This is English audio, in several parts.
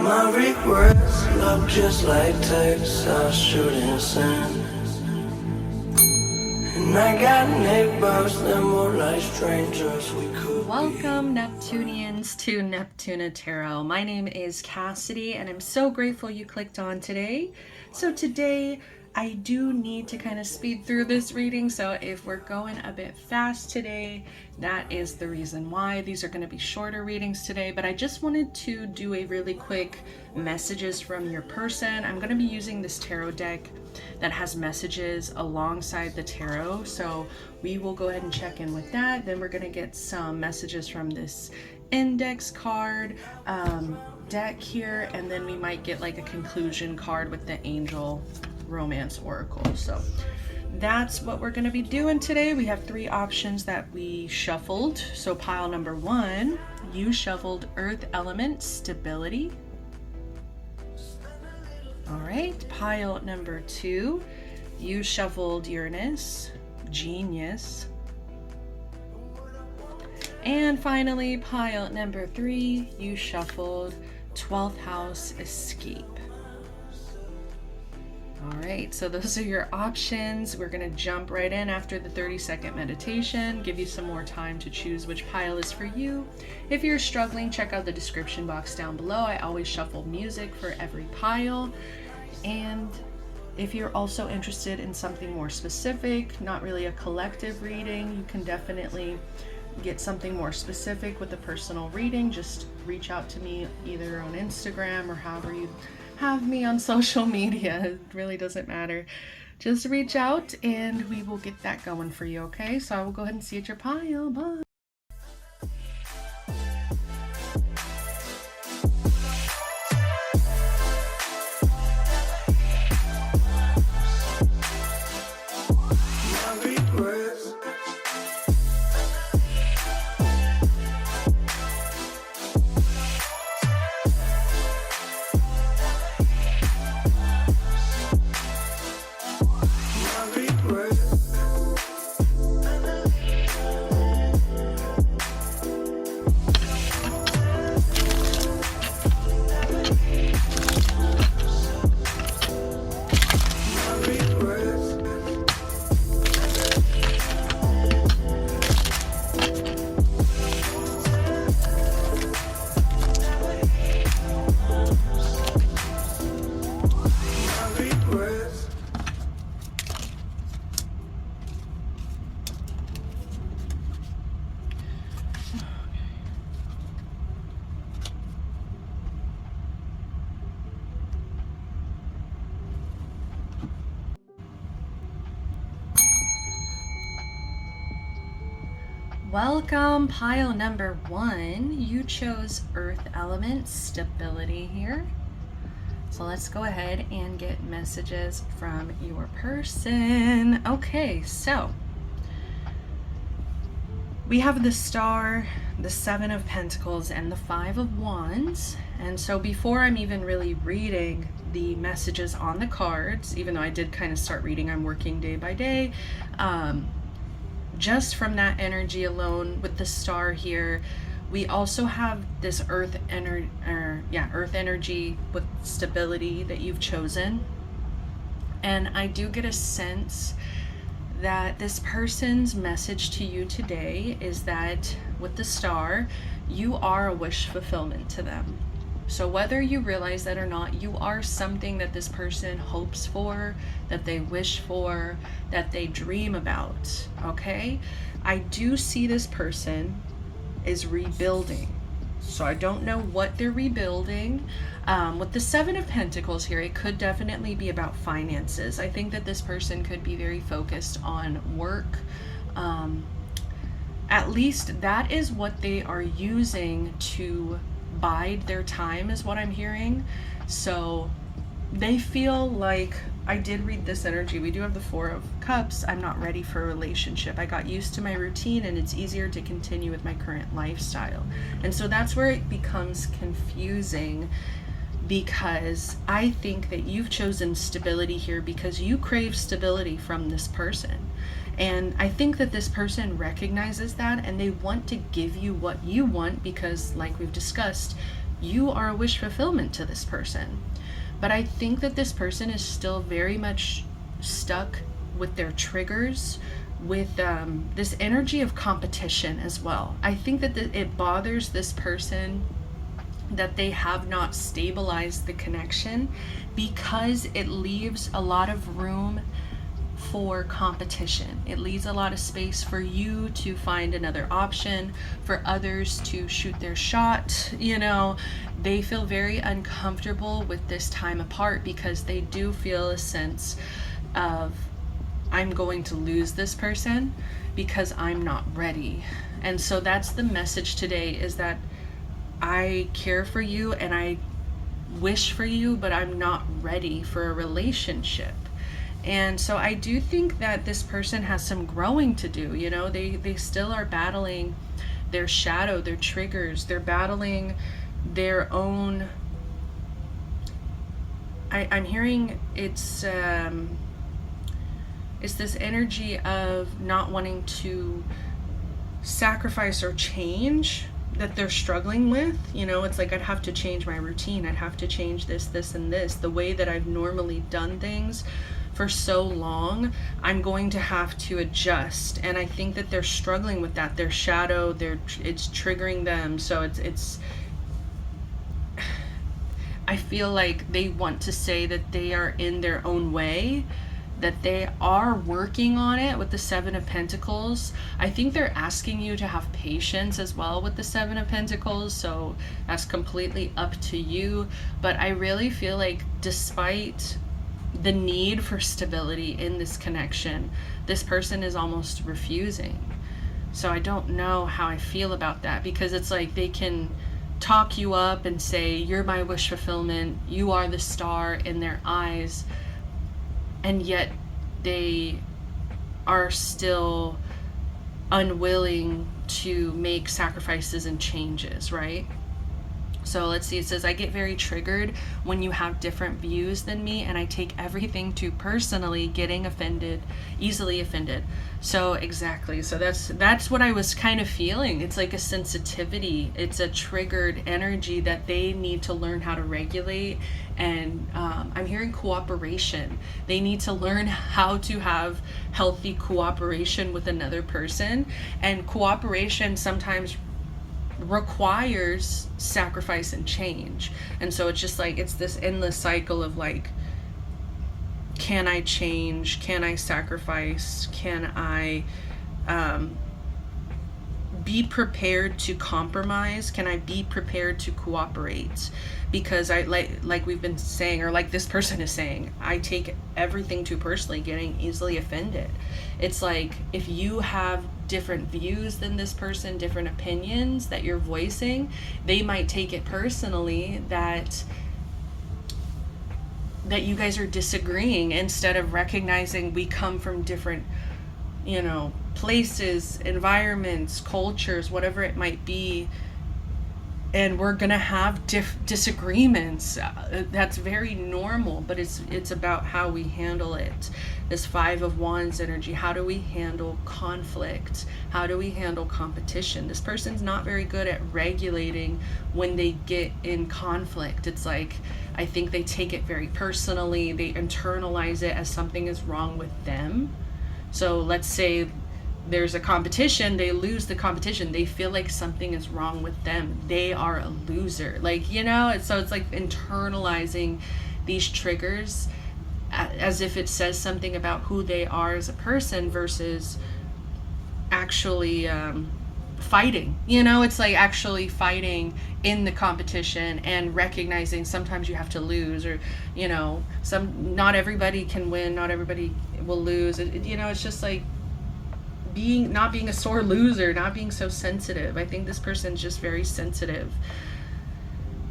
My regrets look just like Texas shooting sand. And I got neighbors that more like strangers we could. Welcome Neptunians to Neptuna Tarot. My name is Cassidy and I'm so grateful you clicked on today. So today I do need to kind of speed through this reading, so if we're going a bit fast today, that is the reason why. These are going to be shorter readings today, but I just wanted to do a really quick messages from your person. I'm going to be using this tarot deck that has messages alongside the tarot, so we will go ahead and check in with that. Then we're going to get some messages from this index card deck here, and then we might get like a conclusion card with the angel romance oracle. So that's what we're going to be doing today. We have three options that we shuffled. So pile number one, you shuffled earth element stability. All right, pile number two, you shuffled Uranus genius. And finally, pile number three, you shuffled 12th house escape. All right, so those are your options. We're going to jump right in after the 30-second meditation, give you some more time to choose which pile is for you. If you're struggling, check out the description box down below. I always shuffle music for every pile. And if you're also interested in something more specific, not really a collective reading, you can definitely get something more specific with a personal reading. Just reach out to me either on Instagram or however you have me on social media. It really doesn't matter. Just reach out and we will get that going for you, okay? So I will go ahead and see you at your pile. Bye. Welcome, pile number one. You chose earth element stability here. So let's go ahead and get messages from your person. Okay, so we have the Star, the Seven of Pentacles, and the Five of Wands. And so before I'm even really reading the messages on the cards, even though I did kind of start reading, I'm working day by day, just from that energy alone with the Star here, we also have this earth energy with stability that you've chosen. And I do get a sense that this person's message to you today is that with the Star, you are a wish fulfillment to them. So whether you realize that or not, you are something that this person hopes for, that they wish for, that they dream about, okay? I do see this person is rebuilding. So I don't know what they're rebuilding. With the Seven of Pentacles here, it could definitely be about finances. I think that this person could be very focused on work. At least that is what they are using to bide their time, is what I'm hearing. So they feel like, I did read this energy. We do have the Four of Cups. I'm not ready for a relationship. I got used to my routine and it's easier to continue with my current lifestyle. And so that's where it becomes confusing, because I think that you've chosen stability here because you crave stability from this person. And I think that this person recognizes that and they want to give you what you want because, like we've discussed, you are a wish fulfillment to this person. But I think that this person is still very much stuck with their triggers, with this energy of competition as well. I think that it bothers this person that they have not stabilized the connection, because it leaves a lot of room for competition. It leaves a lot of space for you to find another option, for others to shoot their shot. They feel very uncomfortable with this time apart, because they do feel a sense of, I'm going to lose this person because I'm not ready. And so that's the message today, is that I care for you and I wish for you, but I'm not ready for a relationship. And so I do think that this person has some growing to do. They still are battling their shadow, their triggers. They're battling their own, I'm hearing it's this energy of not wanting to sacrifice or change that they're struggling with. It's like, I'd have to change my routine. I'd have to change this, and this. The way that I've normally done things for so long, I'm going to have to adjust. And I think that they're struggling with that. Their shadow, it's triggering them. So it's I feel like they want to say that they are in their own way, that they are working on it with the Seven of Pentacles. I think they're asking you to have patience as well with the Seven of Pentacles, so that's completely up to you. But I really feel like, despite the need for stability in this connection, this person is almost refusing. So I don't know how I feel about that, because it's like they can talk you up and say, you're my wish fulfillment, you are the star in their eyes, and yet they are still unwilling to make sacrifices and changes, right? So let's see, it says, I get very triggered when you have different views than me, and I take everything too personally, getting offended, easily offended. So exactly, so that's what I was kind of feeling. It's like a sensitivity. It's a triggered energy that they need to learn how to regulate. And I'm hearing cooperation. They need to learn how to have healthy cooperation with another person. And cooperation sometimes requires sacrifice and change. And so it's just like, it's this endless cycle of like, can I change? Can I sacrifice? Can I be prepared to compromise? Can I be prepared to cooperate? Because I like we've been saying, or like this person is saying, I take everything too personally, getting easily offended. It's like, if you have different views than this person, different opinions that you're voicing, they might take it personally that you guys are disagreeing, instead of recognizing we come from different, places, environments, cultures, whatever it might be, and we're gonna have disagreements. That's very normal, but it's about how we handle it. This Five of Wands energy, how do we handle conflict? How do we handle competition? This person's not very good at regulating when they get in conflict. It's like, I think they take it very personally. They internalize it as something is wrong with them. So let's say there's a competition, they lose the competition, they feel like something is wrong with them, they are a loser, so it's like internalizing these triggers as if it says something about who they are as a person, versus actually fighting. It's like actually fighting in the competition and recognizing sometimes you have to lose, or not everybody can win, not everybody will lose. It's just like not being a sore loser, not being so sensitive. I think this person's just very sensitive.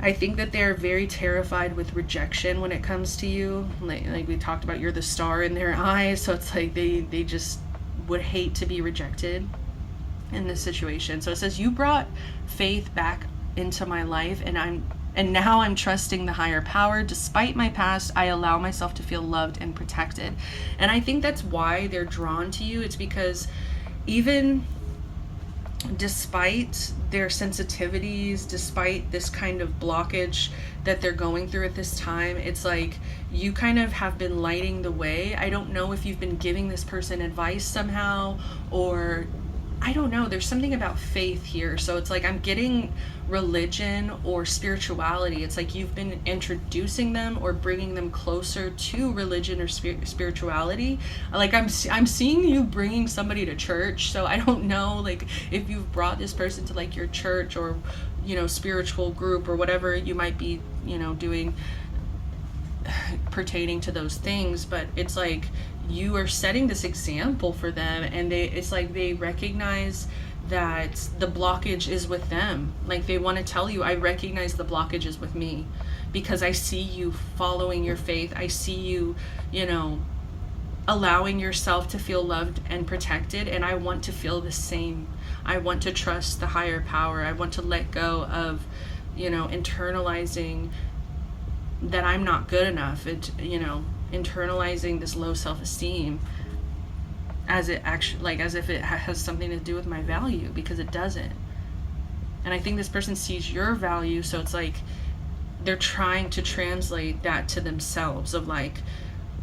I think that they're very terrified with rejection when it comes to you. Like we talked about, you're the star in their eyes, so it's like they just would hate to be rejected in this situation. So it says, you brought faith back into my life, and now I'm trusting the higher power. Despite my past, I allow myself to feel loved and protected. And I think that's why they're drawn to you. It's because even despite their sensitivities, despite this kind of blockage that they're going through at this time, it's like you kind of have been lighting the way. I don't know if you've been giving this person advice somehow, or I don't know, there's something about faith here. So it's like I'm getting religion or spirituality. It's like you've been introducing them or bringing them closer to religion or spirituality. Like I'm seeing you bringing somebody to church. So I don't know, like, if you've brought this person to like your church or, you know, spiritual group or whatever you might be, you know, doing pertaining to those things. But it's like you are setting this example for them, and it's like they recognize that the blockage is with them. Like they want to tell you, I recognize the blockage is with me, because I see you following your faith. I see you, you know, allowing yourself to feel loved and protected, and I want to feel the same. I want to trust the higher power. I want to let go of, you know, internalizing that I'm not good enough. It, you know, internalizing this low self-esteem as it actually, like, as if it has something to do with my value, because it doesn't. And I think this person sees your value, so it's like they're trying to translate that to themselves of like,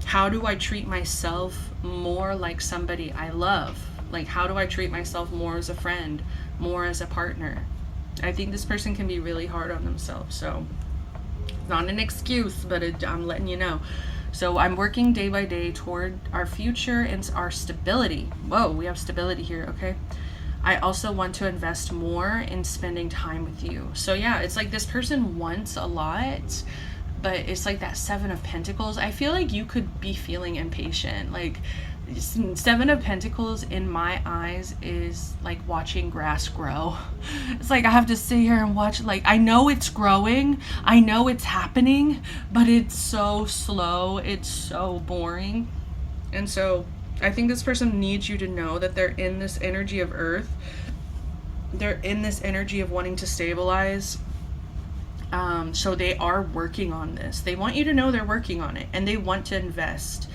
how do I treat myself more like somebody I love? Like, how do I treat myself more as a friend, more as a partner? I think this person can be really hard on themselves. So it's not an excuse, but I'm letting you know. So I'm working day by day toward our future and our stability. Whoa, we have stability here, okay? I also want to invest more in spending time with you. So yeah, it's like this person wants a lot, but it's like that Seven of Pentacles. I feel like you could be feeling impatient. Like, Seven of Pentacles in my eyes is like watching grass grow. It's like I have to sit here and watch. Like, I know it's growing, I know it's happening, but it's so slow, it's so boring. And so I think this person needs you to know that they're in this energy of earth. They're in this energy of wanting to stabilize. So they are working on this. They want you to know they're working on it, and they want to invest.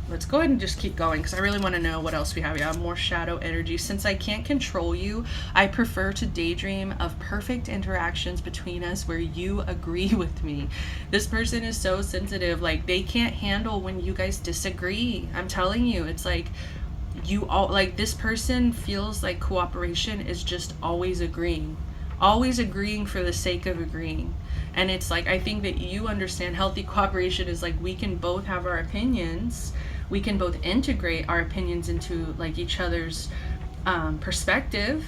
Let's go ahead and just keep going, because I really want to know what else we have. Yeah, more shadow energy. Since I can't control you, I prefer to daydream of perfect interactions between us where you agree with me. This person is so sensitive. Like, they can't handle when you guys disagree. I'm telling you, it's like you all, like, this person feels like cooperation is just always agreeing for the sake of agreeing. And it's like, I think that you understand healthy cooperation is like, we can both have our opinions, we can both integrate our opinions into like each other's perspective.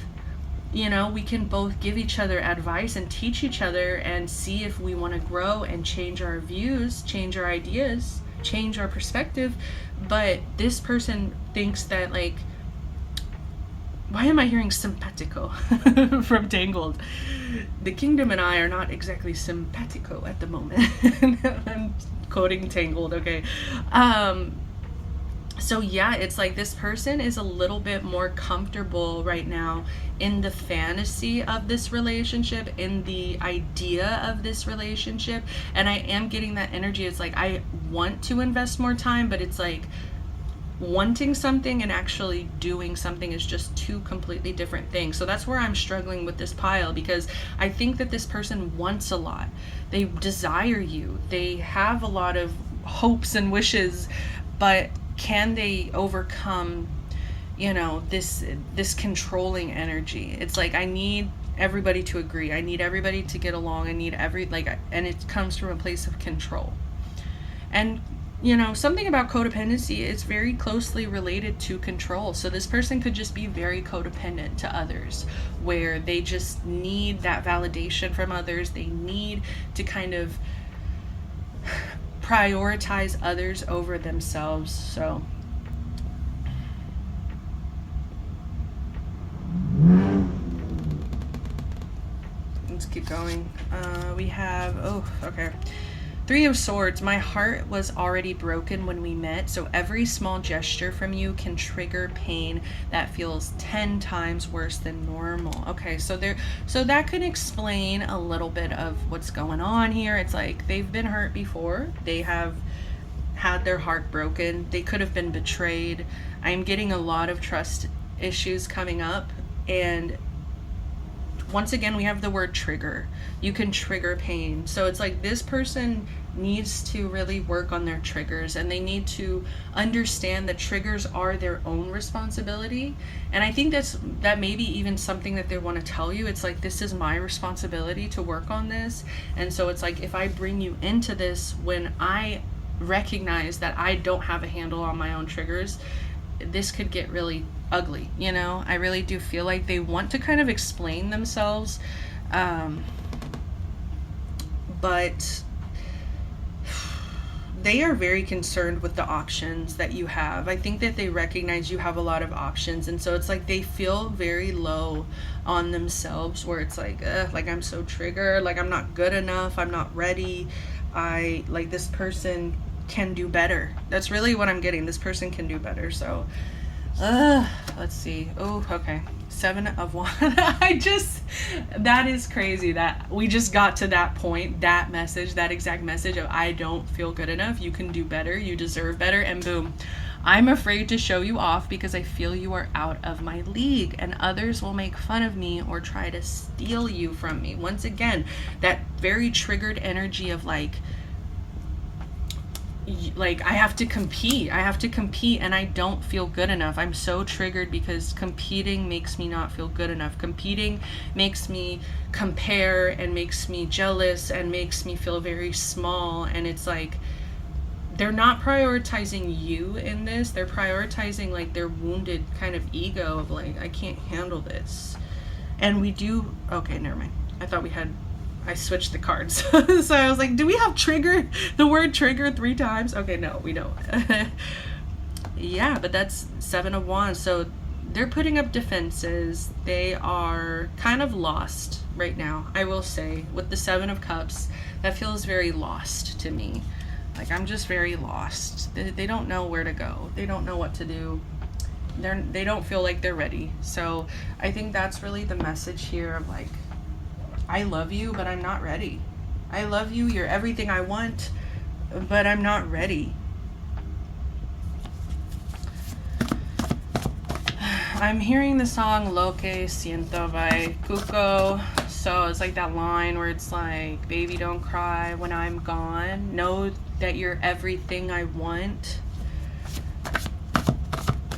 You know, we can both give each other advice and teach each other and see if we want to grow and change our views, change our ideas, change our perspective. But this person thinks that, like, why am I hearing simpatico from Tangled? The kingdom and I are not exactly simpatico at the moment. I'm quoting Tangled, okay? So yeah, it's like this person is a little bit more comfortable right now in the fantasy of this relationship, in the idea of this relationship. And I am getting that energy. It's like, I want to invest more time, but it's like, wanting something and actually doing something is just two completely different things. So that's where I'm struggling with this pile, because I think that this person wants a lot. They desire you. They have a lot of hopes and wishes, but can they overcome, you know, this controlling energy? It's like, I need everybody to agree. I need everybody to get along. I need and it comes from a place of control. And you know, something about codependency is very closely related to control. So this person could just be very codependent to others, where they just need that validation from others. They need to kind of prioritize others over themselves. So let's keep going. We have, Three of Swords. My heart was already broken when we met, so every small gesture from you can trigger pain that feels 10 times worse than normal. Okay, so that could explain a little bit of what's going on here. It's like they've been hurt before. They have had their heart broken. They could have been betrayed. I'm getting a lot of trust issues coming up. And once again, we have the word trigger. You can trigger pain. So it's like this person needs to really work on their triggers, and they need to understand that triggers are their own responsibility. And I think that may be even something that they want to tell you. It's like, this is my responsibility to work on this. And so it's like, if I bring you into this when I recognize that I don't have a handle on my own triggers, this could get really ugly, you know? I really do feel like they want to kind of explain themselves, but they are very concerned with the options that you have. I think that they recognize you have a lot of options, and so it's like they feel very low on themselves, where it's like I'm so triggered, like I'm not good enough, I'm not ready, like this person can do better. That's really what I'm getting. This person can do better. So let's see. Oh, okay. 7 of Wands. That is crazy that we just got to that point, that message, that exact message of, I don't feel good enough, you can do better, you deserve better, and boom. I'm afraid to show you off because I feel you are out of my league, and others will make fun of me or try to steal you from me. Once again, that very triggered energy of like I have to compete, and I don't feel good enough. I'm so triggered because competing makes me not feel good enough. Competing makes me compare and makes me jealous and makes me feel very small. And it's like, they're not prioritizing you in this. They're prioritizing like their wounded kind of ego of like, I can't handle this. And we do, okay, never mind. I switched the cards. So I was like, do we have the word trigger 3 times? Okay, no, we don't. Yeah, but that's 7 of Wands. So they're putting up defenses. They are kind of lost right now, I will say. With the 7 of Cups, that feels very lost to me. Like, I'm just very lost. They don't know where to go. They don't know what to do. They don't feel like they're ready. So I think that's really the message here of like, I love you, but I'm not ready. I love you, you're everything I want, but I'm not ready. I'm hearing the song Lo Que Siento by Cuco. So it's like that line where it's like, baby, don't cry when I'm gone. Know that you're everything I want.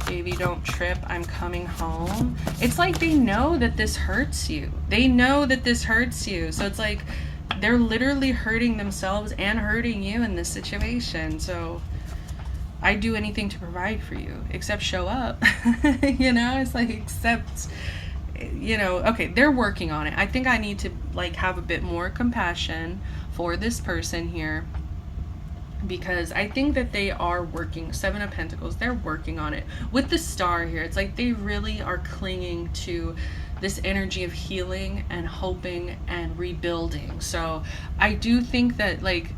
Baby, don't trip, I'm coming home. It's like they know that this hurts you. They know that this hurts you. So it's like they're literally hurting themselves and hurting you in this situation. So I'd do anything to provide for you except show up. You know, it's like, except, you know, okay, they're working on it. I think I need to like have a bit more compassion for this person here, because I think that they are working. 7 of Pentacles, they're working on it. With the Star here, it's like they really are clinging to this energy of healing and hoping and rebuilding. So I do think that like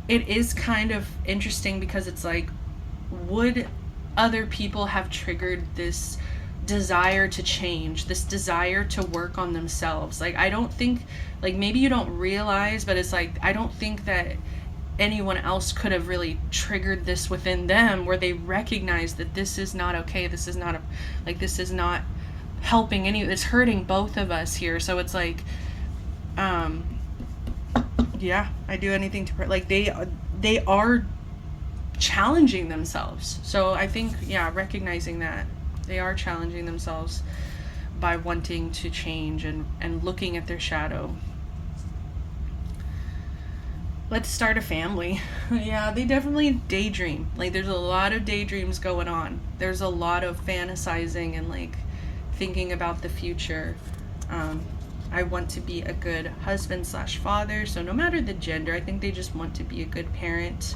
it is kind of interesting, because it's like, would other people have triggered this desire to change, this desire to work on themselves? Like, I don't think, like, maybe you don't realize, but it's like, I don't think that anyone else could have really triggered this within them, where they recognize that this is not okay, this is not this is not helping it's hurting both of us here. So it's like, yeah, I do anything to like, they are challenging themselves. So I think, yeah, recognizing that they are challenging themselves by wanting to change and looking at their shadow. Let's start a family. Yeah, they definitely daydream. Like, there's a lot of daydreams going on. There's a lot of fantasizing and like thinking about the future. I want to be a good husband / father. So no matter the gender, I think they just want to be a good parent.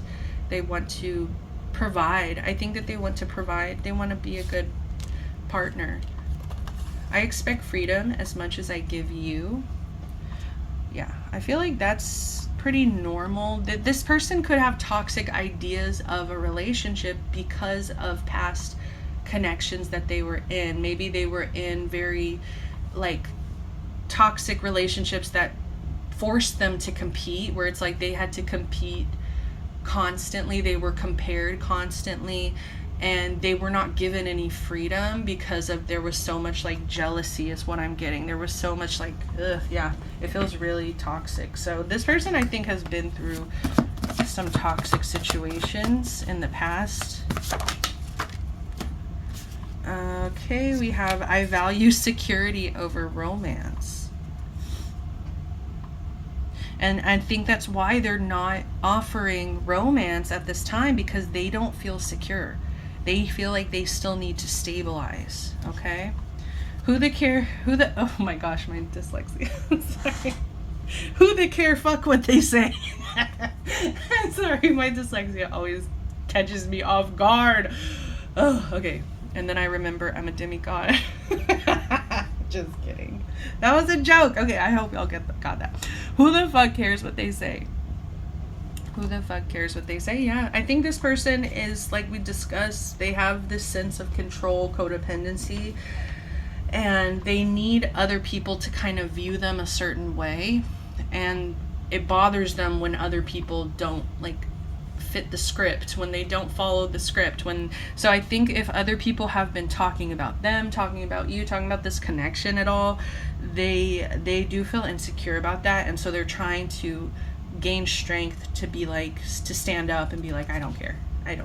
They want to provide. I think that they want to provide. They want to be a good partner. I expect freedom as much as I give you. Yeah, I feel like that's pretty normal. That this person could have toxic ideas of a relationship because of past connections that they were in. Maybe they were in very like toxic relationships that forced them to compete, where it's like they had to compete constantly. They were compared constantly, and they were not given any freedom because of, there was so much like jealousy is what I'm getting. There was so much like, yeah, it feels really toxic. So this person, I think, has been through some toxic situations in the past. Okay, we have, I value security over romance. And I think that's why they're not offering romance at this time, because they don't feel secure. They feel like they still need to stabilize, okay? Oh my gosh, my dyslexia. Sorry. Who the care, fuck what they say. I'm sorry, my dyslexia always catches me off guard. Oh, okay. And then I remember I'm a demigod. Just kidding. That was a joke. Okay, I hope y'all got that. Who the fuck cares what they say? Who the fuck cares what they say? Yeah, I think this person is, like we discussed, they have this sense of control, codependency, and they need other people to kind of view them a certain way, and it bothers them when other people don't like fit the script, when they don't follow the script. So I think if other people have been talking about them, talking about you, talking about this connection at all, they do feel insecure about that, and so they're trying to gain strength to be like, to stand up and be like, I don't care. I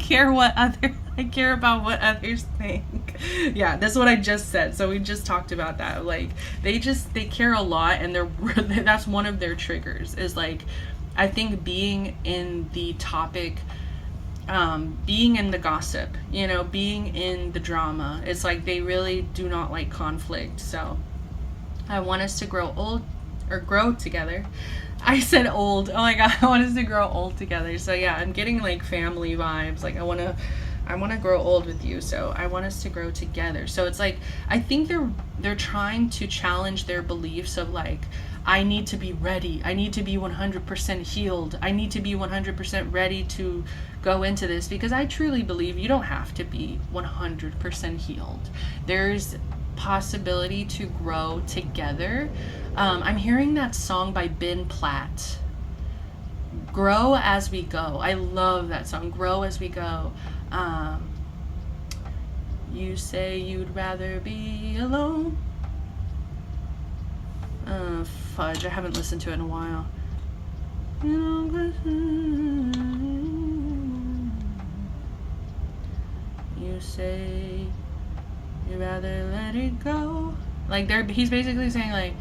care about what others think. Yeah, that's what I just said. So we just talked about that. Like, they care a lot, and that's one of their triggers, is like, I think being in the topic, being in the gossip, being in the drama. It's like they really do not like conflict. So I want us to grow together. I said old. Oh my god, I want us to grow old together. So yeah, I'm getting like family vibes. Like I want to grow old with you. So I want us to grow together. So it's like, I think they're trying to challenge their beliefs of like, I need to be ready. I need to be 100% healed. I need to be 100% ready to go into this, because I truly believe you don't have to be 100% healed. There's possibility to grow together. I'm hearing that song by Ben Platt, Grow As We Go. I love that song, Grow As We Go. You say you'd rather be alone. Fudge, I haven't listened to it in a while. You say you'd rather let it go. Like he's basically saying like,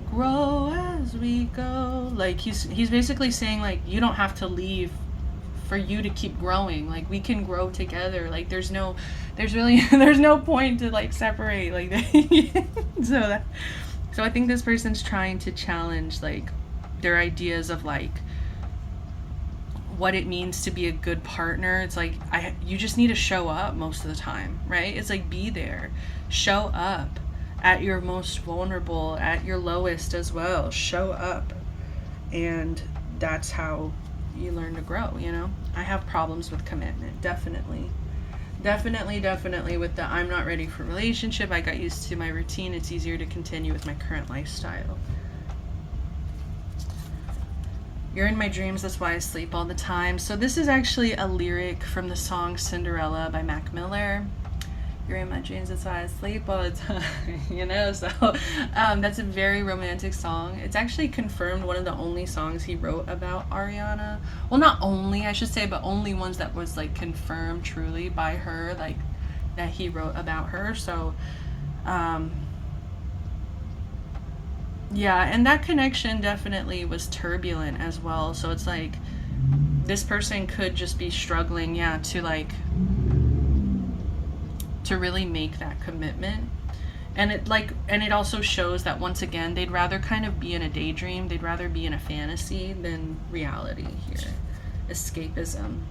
grow as we go. Like he's basically saying like, you don't have to leave for you to keep growing. Like we can grow together. Like there's no point to like separate like that. So I think this person's trying to challenge like their ideas of like what it means to be a good partner. It's like you just need to show up most of the time, right? It's like, be there, show up at your most vulnerable, at your lowest as well. Show up, and that's how you learn to grow. I have problems with commitment, definitely with the I'm not ready for relationship. I got used to my routine. It's easier to continue with my current lifestyle. You're in my dreams, that's why I sleep all the time. So this is actually a lyric from the song Cinderella by Mac Miller. You're in my dreams, that's why I sleep all the time. So that's a very romantic song. It's actually confirmed one of the only songs he wrote about Ariana. Well, not only, I should say, but only ones that was like confirmed truly by her, like that he wrote about her. So yeah, and that connection definitely was turbulent as well. So it's like this person could just be struggling, to really make that commitment. And it also shows that once again, they'd rather kind of be in a daydream, they'd rather be in a fantasy than reality here. Escapism.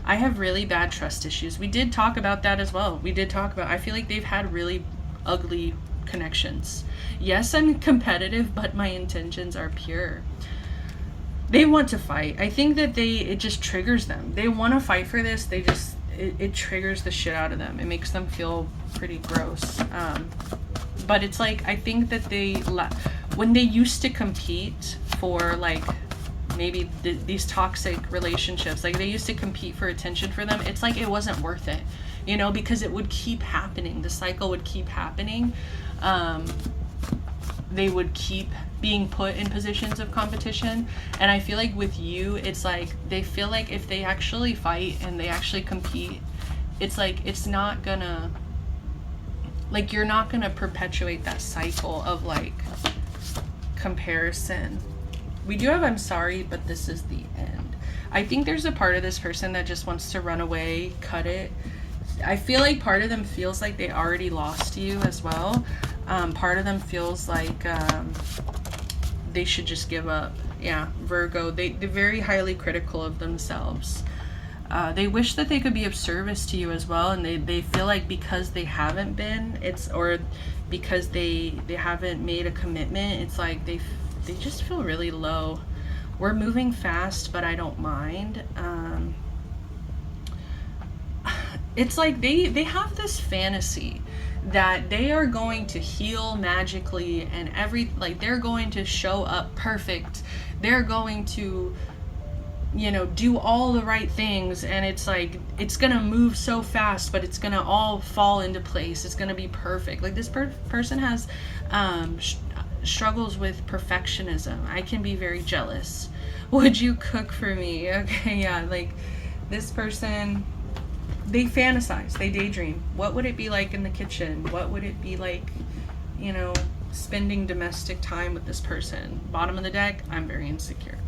I have really bad trust issues. We did talk about that as well. I feel like they've had really ugly connections. Yes, I'm competitive, but my intentions are pure. They want to fight. I think that it just triggers them. They want to fight for this. It triggers the shit out of them. It makes them feel pretty gross. But it's like, I think that when they used to compete for like maybe these toxic relationships, like they used to compete for attention for them. It's like it wasn't worth it, you know, because it would keep happening. The cycle would keep happening. They would keep being put in positions of competition. And I feel like with you, it's like they feel like if they actually fight and they actually compete, it's like it's not gonna, like you're not gonna perpetuate that cycle of like comparison. We do have I'm sorry, but this is the end. I think there's a part of this person that just wants to run away, cut it. I feel like part of them feels like they already lost you as well. Part of them feels like they should just give up. Yeah, Virgo, they're very highly critical of themselves. They wish that they could be of service to you as well, and they feel like because they haven't been, or because they haven't made a commitment, it's like they just feel really low. We're moving fast, but I don't mind. It's like they have this fantasy that they are going to heal magically and like they're going to show up perfect. They're going to, you know, do all the right things, and it's like it's gonna move so fast, but it's gonna all fall into place. It's gonna be perfect. Like this person has struggles with perfectionism. I can be very jealous. Would you cook for me? Okay, yeah, like this person, they fantasize, they daydream. What would it be like in the kitchen? What would it be like, you know, spending domestic time with this person? Bottom of the deck, I'm very insecure.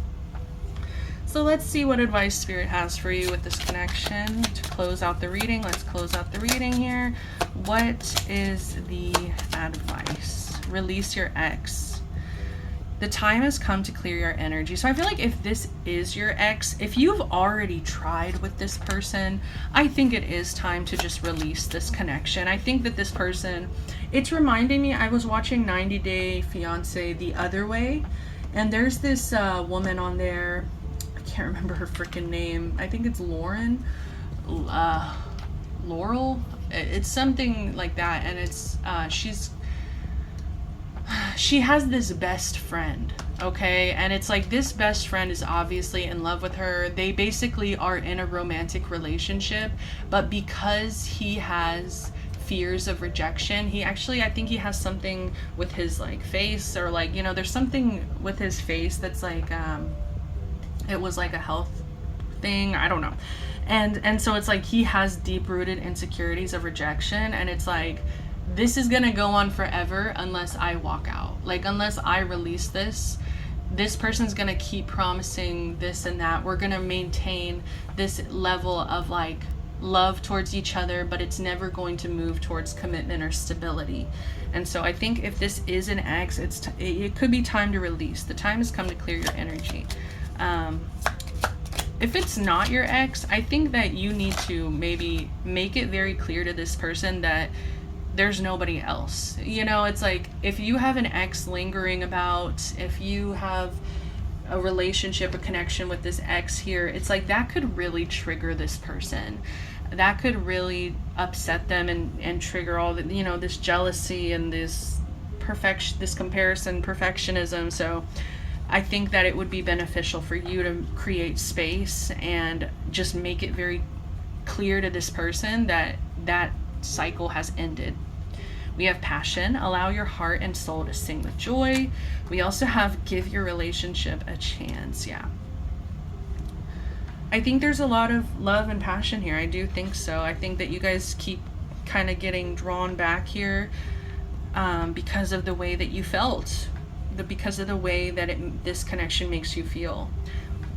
So let's see what advice Spirit has for you with this connection to close out the reading. Let's close out the reading here. What is the advice? Release your ex. The time has come to clear your energy. So I feel like if this is your ex, if you've already tried with this person, I think it is time to just release this connection. I think that this person, it's reminding me, I was watching 90 Day Fiance the other way, and there's this woman on there, I can't remember her freaking name. I think it's Laurel. It's something like that, and it's she has this best friend, okay? And it's like this best friend is obviously in love with her. They basically are in a romantic relationship, but because he has fears of rejection, I think he has something with his like face, or like, you know, there's something with his face that's like it was like a health thing, I don't know. And so it's like he has deep-rooted insecurities of rejection, and it's like this is gonna go on forever unless I walk out. Like, unless I release this person's gonna keep promising this and that. We're gonna maintain this level of like love towards each other, but it's never going to move towards commitment or stability. And so I think if this is an ex, it could be time to release. The time has come to clear your energy. If it's not your ex, I think that you need to maybe make it very clear to this person that there's nobody else. You know, it's like if you have an ex lingering about, if you have a relationship, a connection with this ex here, it's like that could really trigger this person. That could really upset them and trigger all the, you know, this jealousy and this comparison, perfectionism. So I think that it would be beneficial for you to create space and just make it very clear to this person that that cycle has ended. We have passion, allow your heart and soul to sing with joy. We also have give your relationship a chance. Yeah, I think there's a lot of love and passion here. I do think so. I think that you guys keep kind of getting drawn back here because of the way that you felt, because of the way that this connection makes you feel.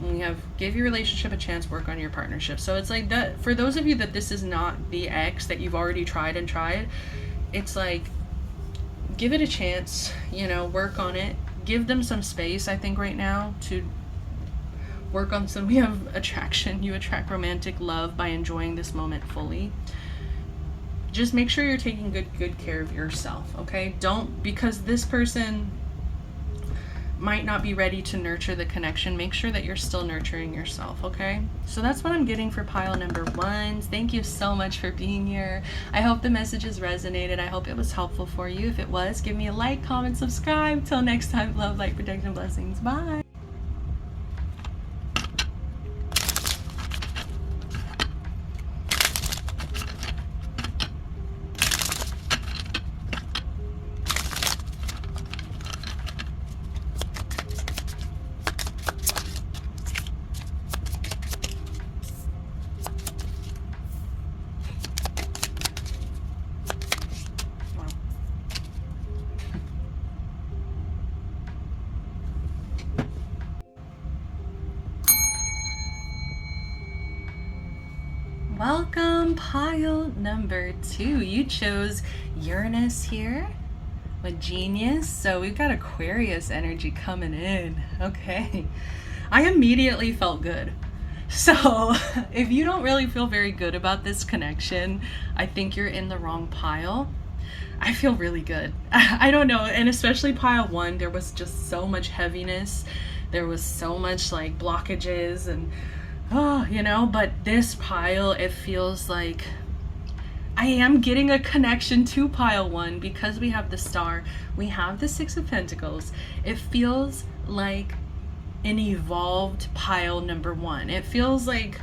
We have give your relationship a chance, work on your partnership. So it's like that for those of you that this is not the ex that you've already tried, it's like give it a chance, you know, work on it, give them some space. I think right now to work on we have attraction. You attract romantic love by enjoying this moment fully. Just make sure you're taking good care of yourself, okay? Because this person might not be ready to nurture the connection, make sure that you're still nurturing yourself, okay? So that's what I'm getting for pile number 1. Thank you so much for being here. I hope the messages resonated. I hope it was helpful for you. If it was, give me a like, comment, subscribe. Till next time, love, light, protection, blessings. Bye. pile number 2, you chose Uranus here with Genius. So we've got Aquarius energy coming in. Okay. I immediately felt good. So if you don't really feel very good about this connection, I think you're in the wrong pile. I feel really good. I don't know. And especially pile 1, there was just so much heaviness. There was so much like blockages and, but this pile, it feels like I am getting a connection to pile 1 because we have the Star. We have the 6 of Pentacles. It feels like an evolved pile number 1. It feels like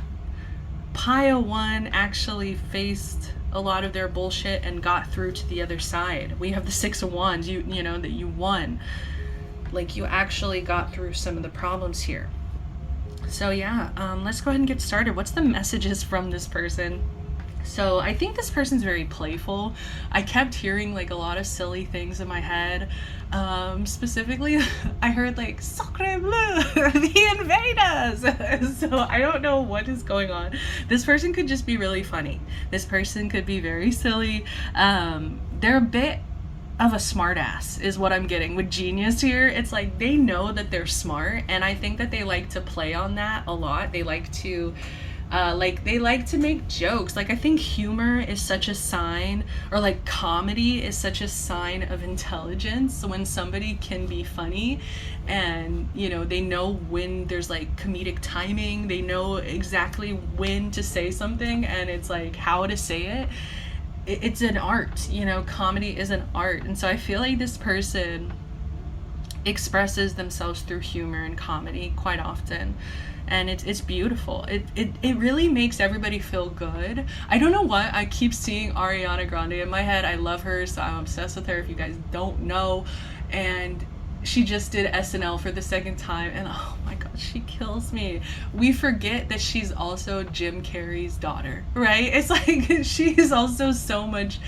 pile 1 actually faced a lot of their bullshit and got through to the other side. We have the 6 of Wands, you know, that you won. Like you actually got through some of the problems here. So yeah, let's go ahead and get started. What's the messages from this person? So I think this person's very playful. I kept hearing like a lot of silly things in my head. Specifically, I heard like "Sacre bleu," the invaders. So I don't know what is going on. This person could just be really funny. This person could be very silly. They're a bit of a smartass is what I'm getting with Genius here. It's like they know that they're smart, and I think that they like to play on that a lot. They like to they like to make jokes. Like I think humor is such a sign, or like comedy is such a sign of intelligence when somebody can be funny, and they know when there's like comedic timing. They know exactly when to say something, and it's like how to say it. It's an art, comedy is an art. And so I feel like this person expresses themselves through humor and comedy quite often, and it's beautiful. It really makes everybody feel good. I don't know what, I keep seeing Ariana Grande in my head. I love her, so I'm obsessed with her if you guys don't know. And she just did SNL for the 2nd time, and oh my god, she kills me. We forget that she's also Jim Carrey's daughter, right? It's like she is also so much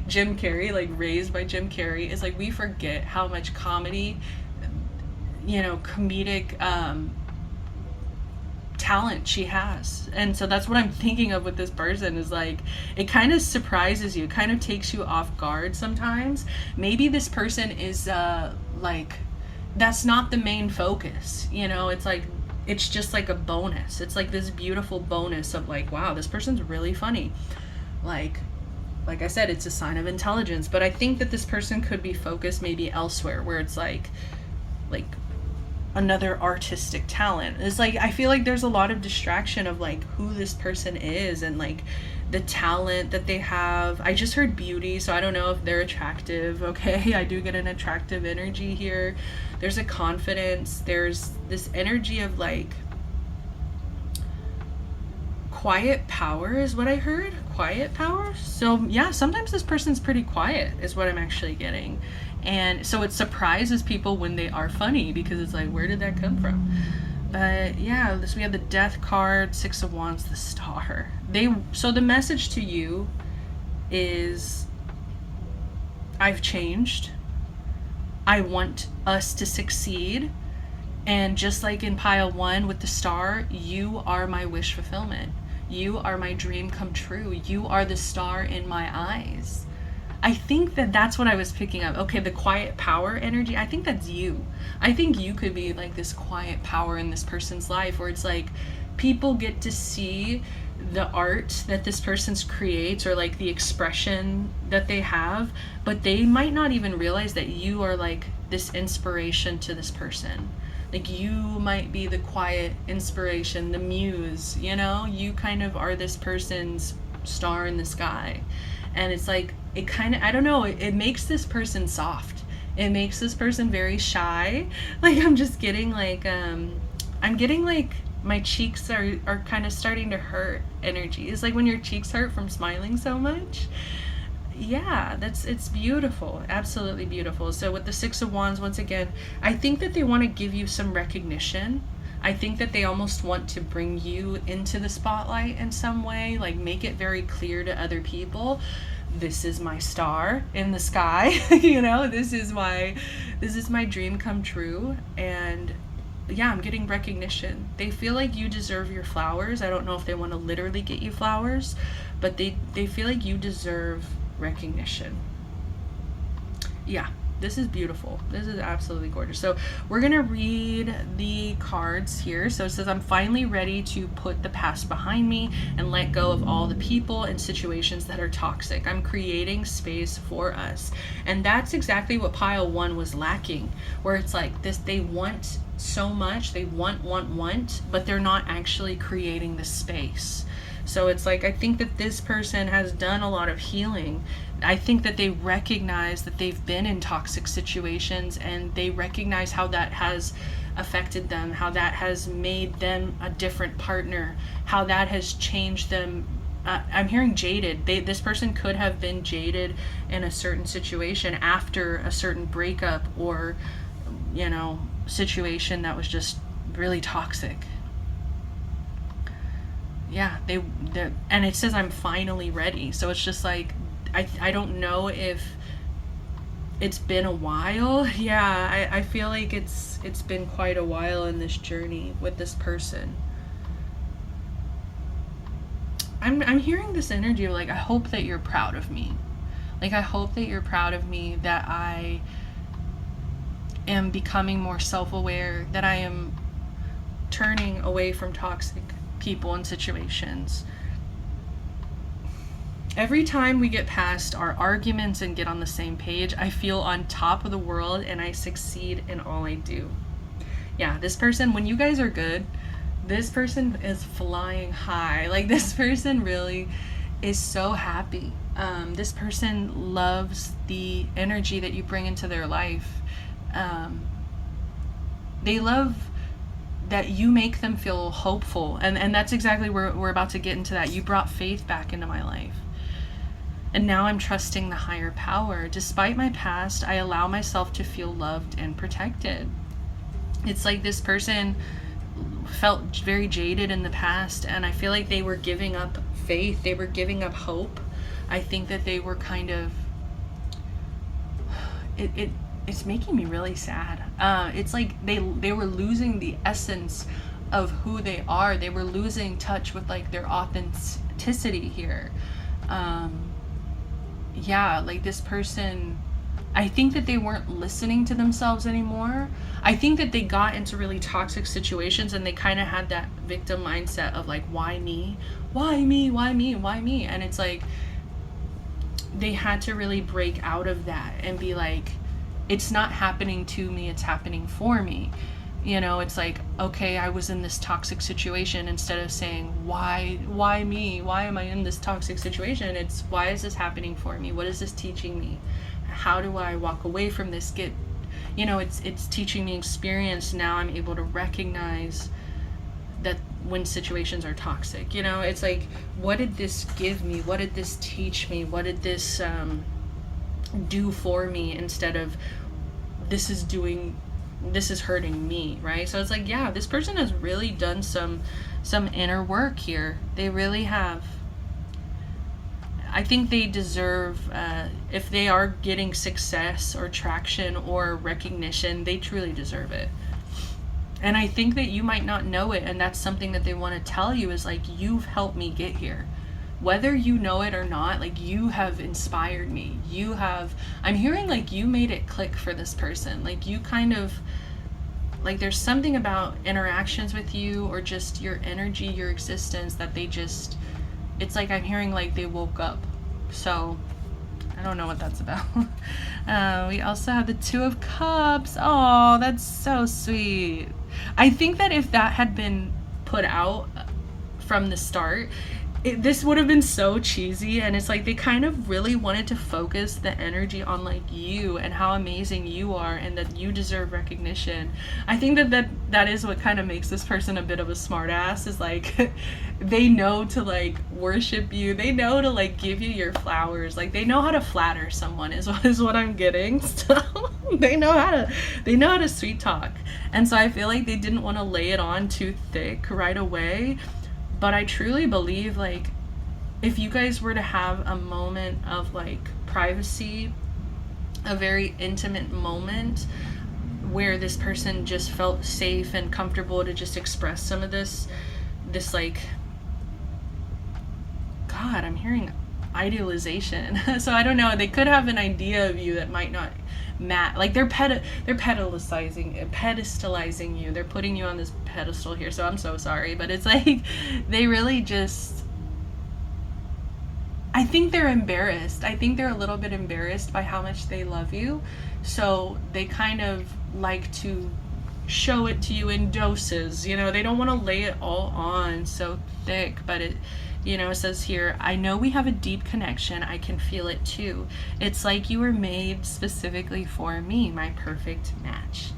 Jim Carrey, like raised by Jim Carrey. It's like we forget how much comedy, comedic talent she has. And so that's what I'm thinking of with this person, is like it kind of surprises you, kind of takes you off guard sometimes. Maybe this person is like that's not the main focus, it's like it's just like a bonus. It's like this beautiful bonus of like, wow, this person's really funny. Like I said, it's a sign of intelligence. But I think that this person could be focused maybe elsewhere, where it's like another artistic talent. It's like I feel like there's a lot of distraction of like who this person is and like the talent that they have. I just heard beauty, so I don't know if they're attractive. Okay, I do get an attractive energy here. There's a confidence. There's this energy of like quiet power is what I heard. Quiet power. So yeah, sometimes this person's pretty quiet is what I'm actually getting. And so it surprises people when they are funny, because it's like, where did that come from? But yeah, we have the Death card, 6 of Wands, the Star. So the message to you is, I've changed. I want us to succeed. And just like in pile 1 with the Star, you are my wish fulfillment. You are my dream come true. You are the star in my eyes. I think that that's what I was picking up. Okay, the quiet power energy, I think that's you. I think you could be like this quiet power in this person's life, where it's like people get to see the art that this person's creates, or like the expression that they have, but they might not even realize that you are like this inspiration to this person. Like you might be the quiet inspiration, the muse, you kind of are this person's star in the sky. And it's like, it kind of, I don't know, it makes this person soft. It makes this person very shy. Like I'm just getting like, I'm getting like my cheeks are kind of starting to hurt energy. It's like when your cheeks hurt from smiling so much. Yeah, it's beautiful. Absolutely beautiful. So with the 6 of Wands, once again, I think that they want to give you some recognition. I think that they almost want to bring you into the spotlight in some way, like make it very clear to other people, this is my star in the sky. This is my dream come true. And yeah, I'm getting recognition. They feel like you deserve your flowers. I don't know if they want to literally get you flowers, but they feel like you deserve recognition. Yeah, this is beautiful. This is absolutely gorgeous. So we're going to read the cards here. So it says, I'm finally ready to put the past behind me and let go of all the people and situations that are toxic. I'm creating space for us. And that's exactly what pile 1 was lacking, where it's like this, they want so much, they want, but they're not actually creating the space. So it's like, I think that this person has done a lot of healing. I think that they recognize that they've been in toxic situations, and they recognize how that has affected them, how that has made them a different partner, how that has changed them. I'm hearing jaded. This person could have been jaded in a certain situation after a certain breakup, or, you know, situation that was just really toxic. Yeah, and it says, I'm finally ready. So it's just like, I don't know if it's been a while. Yeah, I feel like it's been quite a while in this journey with this person. I'm hearing this energy of like, I hope that you're proud of me. Like, I hope that you're proud of me, that I am becoming more self-aware, that I am turning away from toxic people and situations. Every time we get past our arguments and get on the same page, I feel on top of the world and I succeed in all I do. Yeah, this person, when you guys are good, this person is flying high. Like, this person really is so happy. This person loves the energy that you bring into their life. They love that you make them feel hopeful. And that's exactly where we're about to get into that. You brought faith back into my life. And now I'm trusting the higher power. Despite my past, I allow myself to feel loved and protected. It's like this person felt very jaded in the past, and I feel like they were giving up faith. They were giving up hope. I think that they were kind of... It's making me really sad. It's like they were losing the essence of who they are. They were losing touch with like their authenticity here. Yeah, like this person, I think that they weren't listening to themselves anymore. I think that they got into really toxic situations and they kind of had that victim mindset of like, why me? Why me? Why me? Why me? And it's like, they had to really break out of that and be like, it's not happening to me, it's happening for me. You know, it's like, okay, I was in this toxic situation, instead of saying, why me? Why am I in this toxic situation? It's, why is this happening for me? What is this teaching me? How do I walk away from this? It's teaching me experience. Now I'm able to recognize that when situations are toxic, it's like, what did this give me? What did this teach me? What did this do for me, instead of this is hurting me, right? So it's like, yeah, this person has really done some inner work here. They really have. I think they deserve, if they are getting success or traction or recognition, they truly deserve it. And I think that you might not know it, and that's something that they want to tell you, is like, you've helped me get here. Whether you know it or not, like, you have inspired me. I'm hearing like you made it click for this person. Like, you kind of, like, there's something about interactions with you, or just your energy, your existence, that it's like I'm hearing like they woke up. So I don't know what that's about. We also have the Two of Cups. Oh, that's so sweet. I think that if that had been put out from the start, this would have been so cheesy. And it's like they kind of really wanted to focus the energy on like you and how amazing you are, and that you deserve recognition. I think that is what kind of makes this person a bit of a smart ass, is like they know to like worship you. They know to like give you your flowers. Like, they know how to flatter someone is what I'm getting. So they know how to sweet talk. And so I feel like they didn't want to lay it on too thick right away. But I truly believe, like, if you guys were to have a moment of like privacy, a very intimate moment, where this person just felt safe and comfortable to just express some of this like, God, I'm hearing idealization. So I don't know, they could have an idea of you that might not match. Like they're pedestalizing you. They're putting you on this pedestal here. So I'm so sorry, but it's like they really just, I think they're embarrassed. I think they're a little bit embarrassed by how much they love you. So they kind of like to show it to you in doses. You know, they don't want to lay it all on so thick, but it, you know, it says here, I know we have a deep connection. I can feel it too. It's like you were made specifically for me, my perfect match.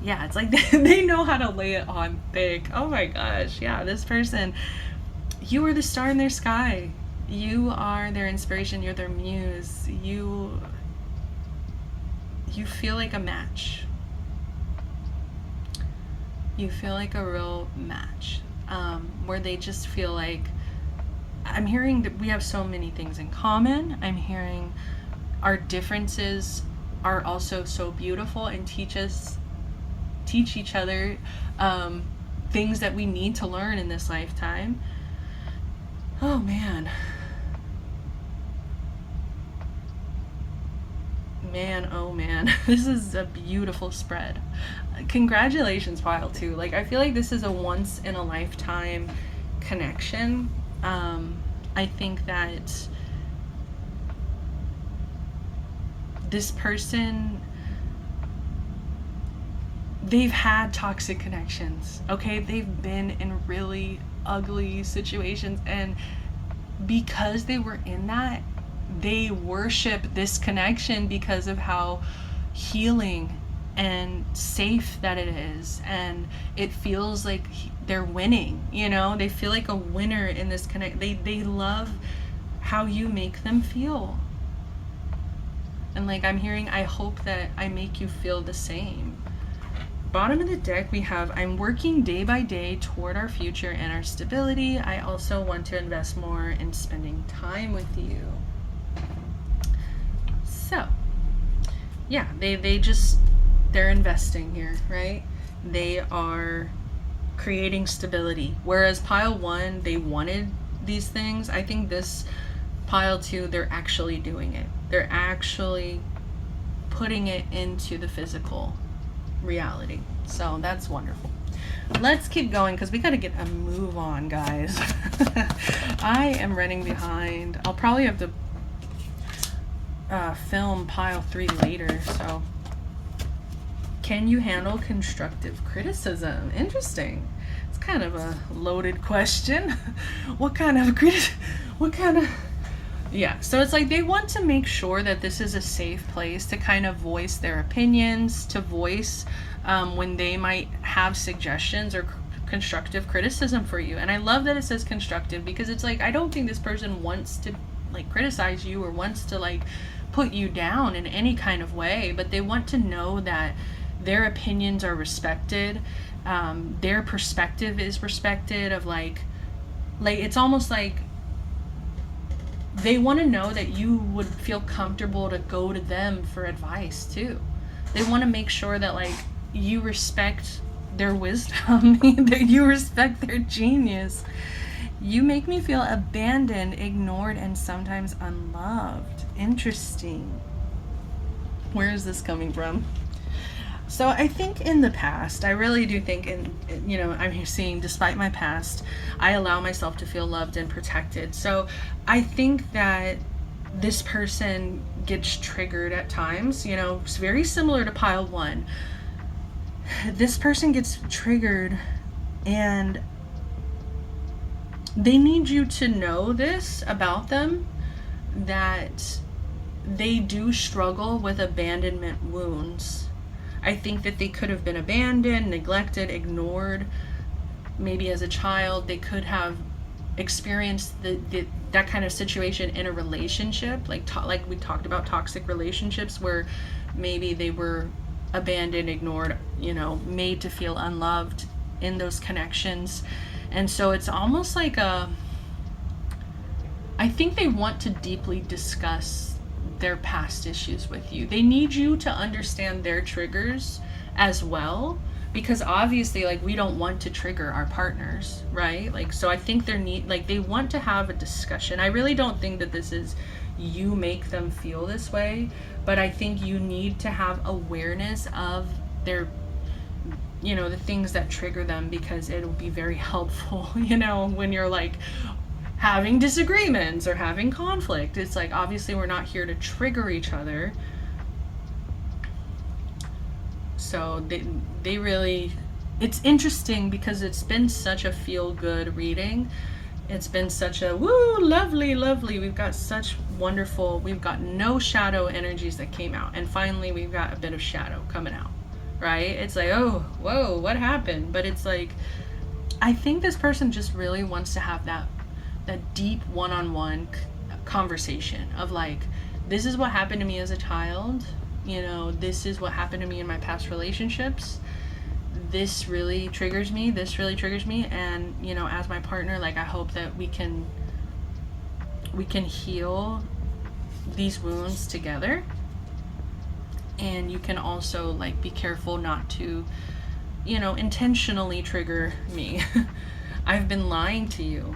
Yeah, it's like they know how to lay it on thick. Oh my gosh. Yeah, this person, you are the star in their sky. You are their inspiration. You're their muse. You feel like a match. You feel like a real match, where they just feel like, I'm hearing that we have so many things in common. I'm hearing our differences are also so beautiful and teach each other things that we need to learn in this lifetime. Oh man. Man, oh man, this is a beautiful spread. Congratulations, Pile 2. Like, I feel like this is a once in a lifetime connection. I think that this person, they've had toxic connections, okay? They've been in really ugly situations, and because they were in that, they worship this connection because of how healing and safe that it is, and it feels like they're winning, you know? They feel like a winner in this connect. They love how you make them feel. And like I'm hearing, I hope that I make you feel the same. Bottom of the deck we have, I'm working day by day toward our future and our stability. I also want to invest more in spending time with you. So yeah, they're investing here, right? They are creating stability. Whereas Pile 1, they wanted these things. I think this Pile 2, they're actually doing it. They're actually putting it into the physical reality. So that's wonderful. Let's keep going because we got to get a move on, guys. I am running behind. I'll probably have to film Pile 3 later. So, can you handle constructive criticism? Interesting. It's kind of a loaded question. What kind of yeah, so it's like they want to make sure that this is a safe place to kind of voice their opinions, to voice when they might have suggestions or constructive criticism for you. And I love that it says constructive, because it's like, I don't think this person wants to like criticize you or wants to like put you down in any kind of way, but they want to know that their opinions are respected, their perspective is respected, of like it's almost like they want to know that you would feel comfortable to go to them for advice too. They want to make sure that like you respect their wisdom, that you respect their genius. You make me feel abandoned, ignored, and sometimes unloved. Interesting. Where is this coming from? So I think in the past, I really do think, you know, I'm seeing, despite my past, I allow myself to feel loved and protected. So I think that this person gets triggered at times, you know, it's very similar to Pile 1. This person gets triggered and they need you to know this about them, that they do struggle with abandonment wounds. I think that they could have been abandoned, neglected, ignored. Maybe as a child, they could have experienced that kind of situation in a relationship, like we talked about toxic relationships, where maybe they were abandoned, ignored, you know, made to feel unloved in those connections. And so it's almost like I think they want to deeply discuss their past issues with you. They need you to understand their triggers as well, because obviously, like, we don't want to trigger our partners, right? Like, so I think they want to have a discussion. I really don't think that this is you make them feel this way, but I think you need to have awareness of their, the things that trigger them, because it'll be very helpful, when you're like having disagreements or having conflict. It's like, obviously we're not here to trigger each other. So they really, it's interesting because it's been such a feel-good reading. It's been such a woo, lovely. We've got we've got no shadow energies that came out. And finally we've got a bit of shadow coming out, right? It's like, oh, whoa, what happened? But it's like, I think this person just really wants to have that deep one-on-one conversation of like, this is what happened to me as a child. This is what happened to me in my past relationships. This really triggers me. And, as my partner, like, I hope that we can heal these wounds together. And you can also, like, be careful not to, intentionally trigger me. I've been lying to you.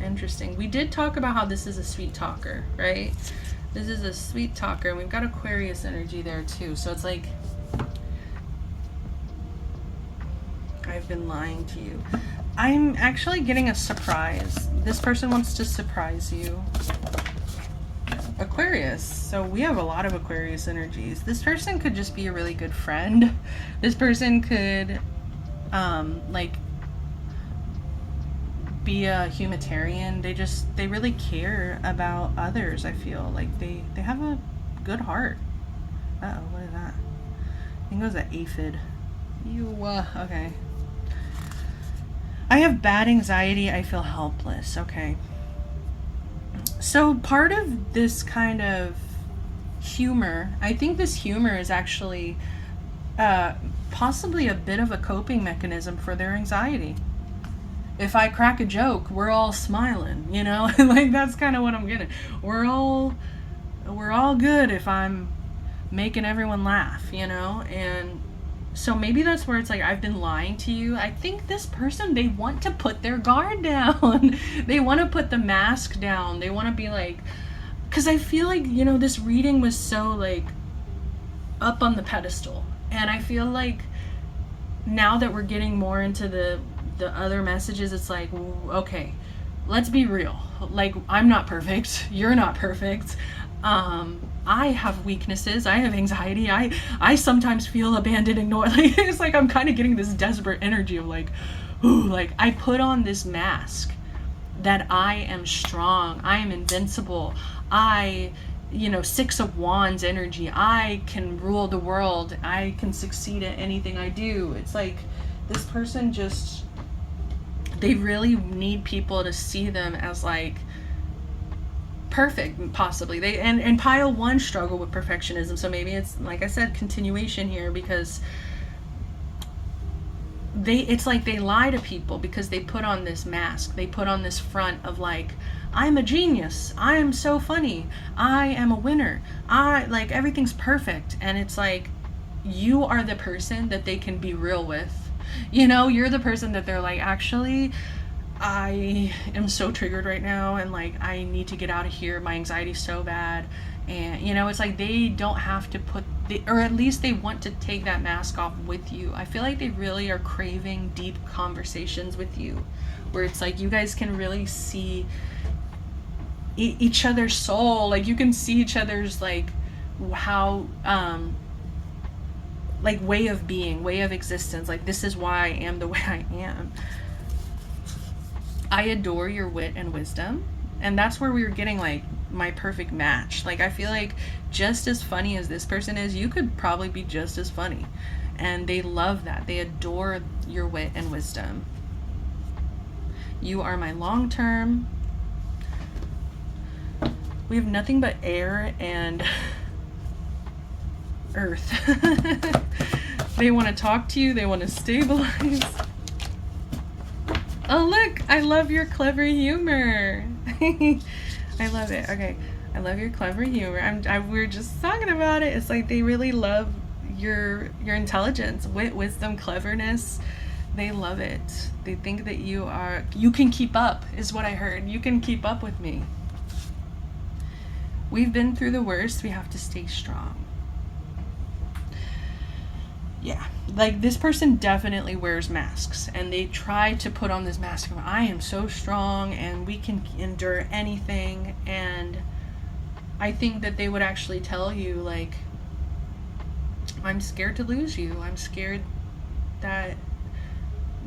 Interesting. We did talk about how this is a sweet talker, right? This is a sweet talker, and we've got Aquarius energy there too. So it's like, I've been lying to you. I'm actually getting a surprise. This person wants to surprise you. Aquarius. So we have a lot of Aquarius energies. This person could just be a really good friend. This person could, be a humanitarian. They really care about others. I feel like they have a good heart. What is that? I think it was an aphid. Okay. I have bad anxiety. I feel helpless. Okay. So part of this kind of humor, I think this humor is actually possibly a bit of a coping mechanism for their anxiety. If I crack a joke, we're all smiling, like, that's kind of what I'm getting. We're all good if I'm making everyone laugh, and so maybe that's where it's like, I've been lying to you. I think this person, they want to put their guard down. They want to put the mask down. They want to be like, because I feel like, this reading was so like up on the pedestal, and I feel like now that we're getting more into the other messages, it's like, okay, let's be real. Like, I'm not perfect. You're not perfect. I have weaknesses. I have anxiety. I sometimes feel abandoned, ignored. Like, it's like I'm kind of getting this desperate energy of like, ooh, like, I put on this mask that I am strong. I am invincible. Six of Wands energy. I can rule the world. I can succeed at anything I do. It's like this person just, they really need people to see them as like perfect, possibly. They and pile one struggle with perfectionism, so maybe it's, like I said, continuation here, because it's like they lie to people because they put on this mask. They put on this front of like, I'm a genius. I am so funny. I am a winner. Like, everything's perfect. And it's like, you are the person that they can be real with. You're the person that they're like, actually, I am so triggered right now, and like, I need to get out of here. My anxiety's so bad. And it's like, they don't have to or at least they want to take that mask off with you. I feel like they really are craving deep conversations with you, where it's like, you guys can really see each other's soul. Like, you can see each other's like how like way of being, way of existence. Like, this is why I am the way I am. I adore your wit and wisdom. And that's where we were getting like my perfect match. Like, I feel like just as funny as this person is, you could probably be just as funny. And they love that. They adore your wit and wisdom. You are my long term. We have nothing but air and earth. They want to talk to you. They want to stabilize. Oh, look, I love your clever humor. I love it. Okay. I love your clever humor. We were just talking about it. It's like they really love your intelligence, wit, wisdom, cleverness. They love it. They think that you can keep up, is what I heard. You can keep up with me. We've been through the worst. We have to stay strong. Yeah, like this person definitely wears masks, and they try to put on this mask of, I am so strong and we can endure anything. And I think that they would actually tell you, like, I'm scared to lose you. I'm scared that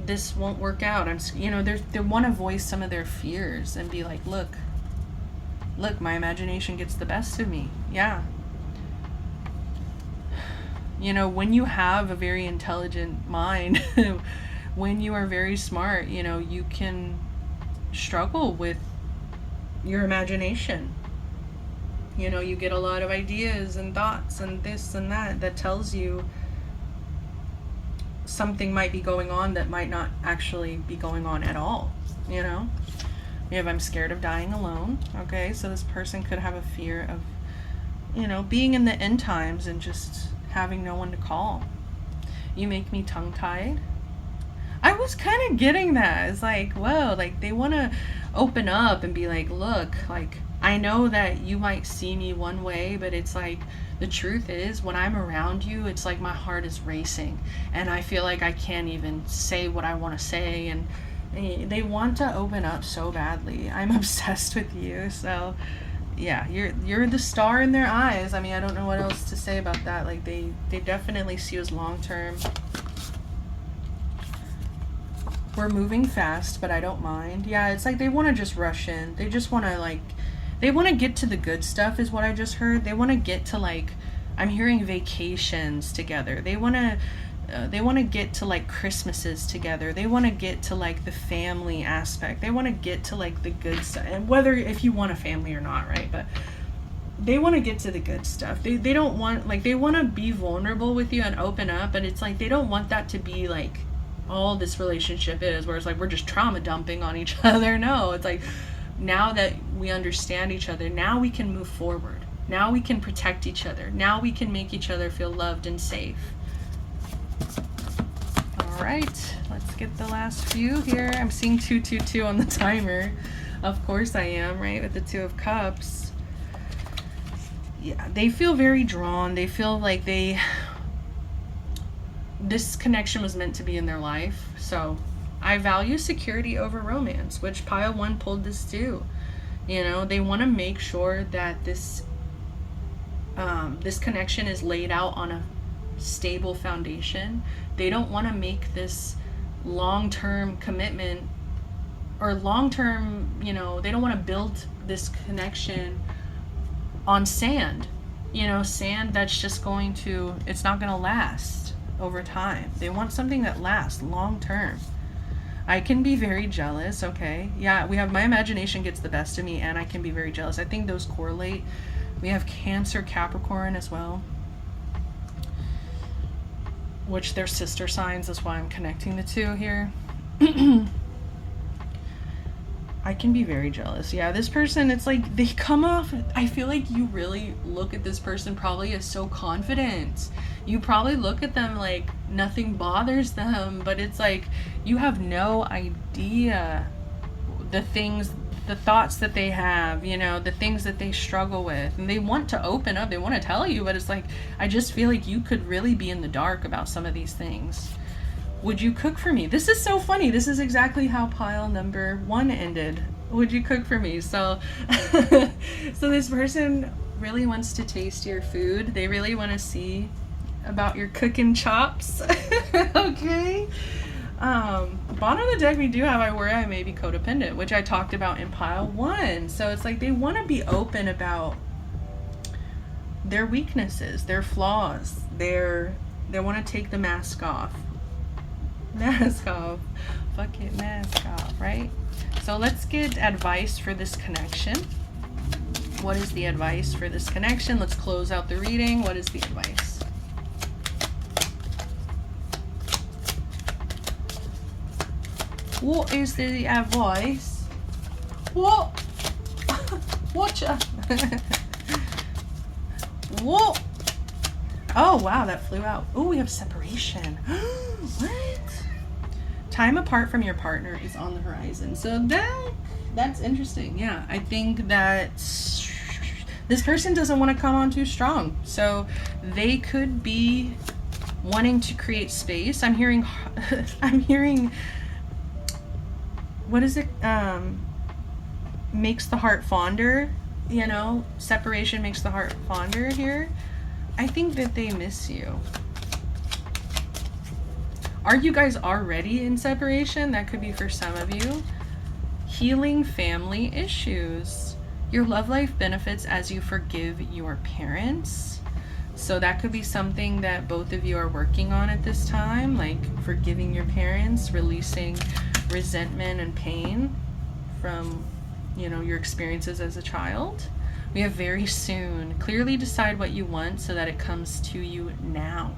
this won't work out. They want to voice some of their fears and be like, look, my imagination gets the best of me. Yeah. When you have a very intelligent mind, when you are very smart, you can struggle with your imagination. You get a lot of ideas and thoughts and this and that tells you something might be going on that might not actually be going on at all. We have, I'm scared of dying alone. Okay, so this person could have a fear of, being in the end times and just having no one to call. You make me tongue-tied. I was kind of getting that. It's like, whoa, like they want to open up and be like, look, like, I know that you might see me one way, but it's like, the truth is, when I'm around you, it's like my heart is racing and I feel like I can't even say what I want to say. And they want to open up so badly. I'm obsessed with you. So yeah, you're the star in their eyes. I mean, I don't know what else to say about that. Like they definitely see you as long-term. We're moving fast, but I don't mind. Yeah, it's like they want to just rush in. They just want to they want to get to the good stuff is what I just heard. They want to get to I'm hearing vacations together. They want to get to Christmases together. They want to get to the family aspect. They want to get to the good stuff. And whether if you want a family or not, right? But they want to get to the good stuff. They don't want they want to be vulnerable with you and open up, but it's they don't want that to be all this relationship is, where it's we're just trauma dumping on each other. No, it's now that we understand each other, now we can move forward. Now we can protect each other. Now we can make each other feel loved and safe. All right, let's get the last few here. I'm seeing 222 on the timer. Of course I am, right, with the Two of Cups. Yeah, they feel very drawn. They feel like this connection was meant to be in their life. So I value security over romance, which pile 1 pulled this too. They want to make sure that this connection is laid out on a stable foundation. They don't want to make this long-term commitment or long-term, they don't want to build this connection on sand. Sand that's just it's not going to last over time. They want something that lasts long-term. I can be very jealous, okay? Yeah, we have my imagination gets the best of me, and I can be very jealous. I think those correlate. We have Cancer, Capricorn as well, which they're sister signs. That's why I'm connecting the two here. I can be very jealous. Yeah, this person, it's they come off, I feel like you really look at this person probably as so confident. You probably look at them nothing bothers them, but it's you have no idea the thoughts that they have, the things that they struggle with. And they want to open up, they want to tell you, but it's I just feel like you could really be in the dark about some of these things. Would you cook for me? This is so funny. This is exactly how pile number 1 ended. Would you cook for me? So, so this person really wants to taste your food. They really want to see about your cooking chops. Okay. Bottom of the deck, we do have I worry I may be codependent, which I talked about in pile 1. So it's they want to be open about their weaknesses, their flaws, they want to take the mask off. Mask off. Fuck it, mask off, right? So let's get advice for this connection. What is the advice for this connection? Let's close out the reading. What is the advice? What is the advice? What? Watcha. Whoa. Oh, wow, that flew out. Oh, we have separation. What? Time apart from your partner is on the horizon. So that's interesting. Yeah, I think that this person doesn't want to come on too strong. So they could be wanting to create space. I'm hearing what is it? Makes the heart fonder, you know, separation makes the heart fonder here. I think that they miss you. Are you guys already in separation? That could be for some of you. Healing family issues. Your love life benefits as you forgive your parents. So that could be something that both of you are working on at this time, like forgiving your parents, releasing resentment and pain from, you know, your experiences as a child. We have very soon. Clearly decide what you want so that it comes to you now.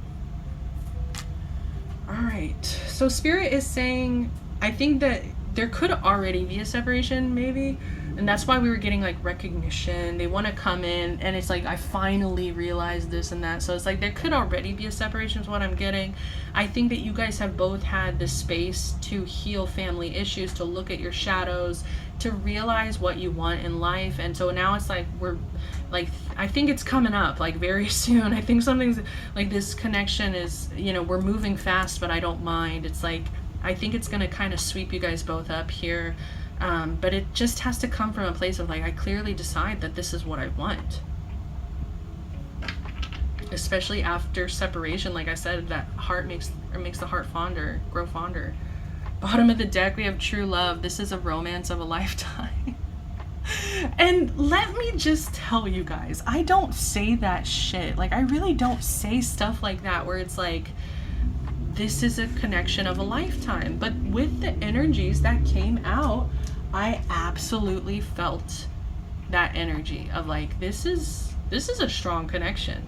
All right. So Spirit is saying, I think that there could already be a separation, maybe. And that's why we were getting like recognition. They want to come in and it's like, I finally realized this and that. So it's like there could already be a separation is what I'm getting. I think that you guys have both had the space to heal family issues, to look at your shadows, to realize what you want in life. And so now it's like we're like, I think it's coming up like very soon. I think something's like this connection is, you know, we're moving fast, but I don't mind. It's like, I think it's going to kind of sweep you guys both up here. But it just has to come from a place of like, I clearly decide that this is what I want. Especially after separation, like I said, that heart makes the heart fonder, grow fonder. Bottom of the deck, we have true love. This is a romance of a lifetime. And let me just tell you guys, I don't say that shit. Like, I really don't say stuff like that where it's like, this is a connection of a lifetime. But with the energies that came out, I absolutely felt that energy of like, this is a strong connection.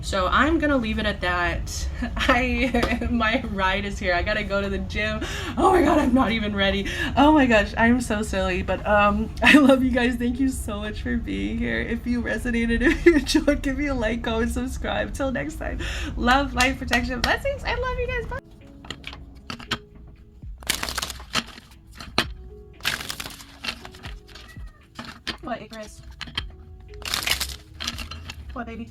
So I'm gonna leave it at that. My ride is here. I gotta go to the gym. Oh my god, I'm not even ready. Oh my gosh, I'm so silly. But I love you guys. Thank you so much for being here. If you resonated, if you enjoyed, give me a like, comment, subscribe. Till next time. Love, life, protection, blessings. I love you guys. Bye. What, Icarus? What, baby?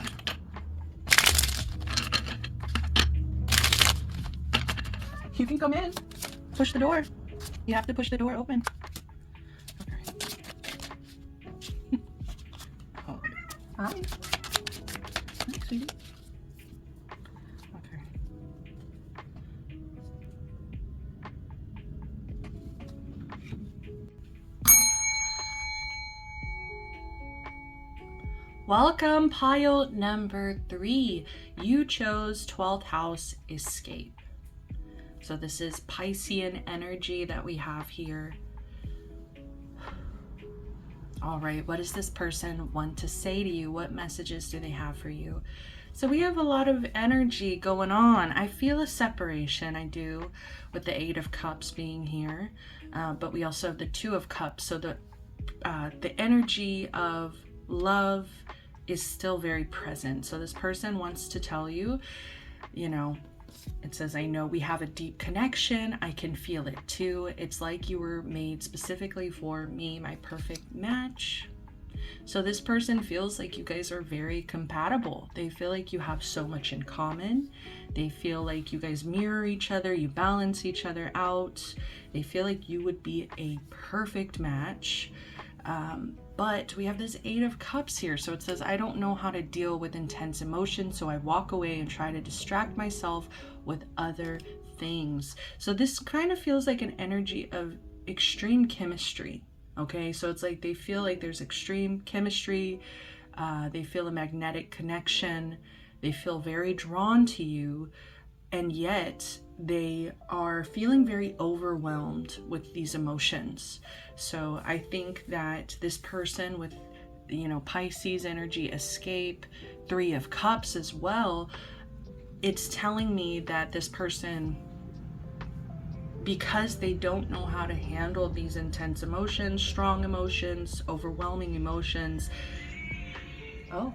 You can come in. Push the door. You have to push the door open. Okay. Oh. Hi. Hi, sweetie. Okay. Welcome, pile number 3. You chose 12th house, escape. So this is Piscean energy that we have here. All right, what does this person want to say to you? What messages do they have for you? So we have a lot of energy going on. I feel a separation, I do, with the 8 of Cups being here. But we also have the 2 of Cups. So the energy of love is still very present. So this person wants to tell you, you know, it says, I know we have a deep connection. I can feel it too. It's like you were made specifically for me, my perfect match. So this person feels like you guys are very compatible. They feel like you have so much in common. They feel like you guys mirror each other. You balance each other out. They feel like you would be a perfect match. But we have this 8 of Cups here. So it says, I don't know how to deal with intense emotions, so I walk away and try to distract myself with other things. So this kind of feels like an energy of extreme chemistry. Okay, so it's like they feel like there's extreme chemistry. They feel a magnetic connection. They feel very drawn to you. And yet they are feeling very overwhelmed with these emotions. So I think that this person with, you know, Pisces energy, escape, 3 of Cups as well, it's telling me that this person, because they don't know how to handle these intense emotions, strong emotions, overwhelming emotions. Oh,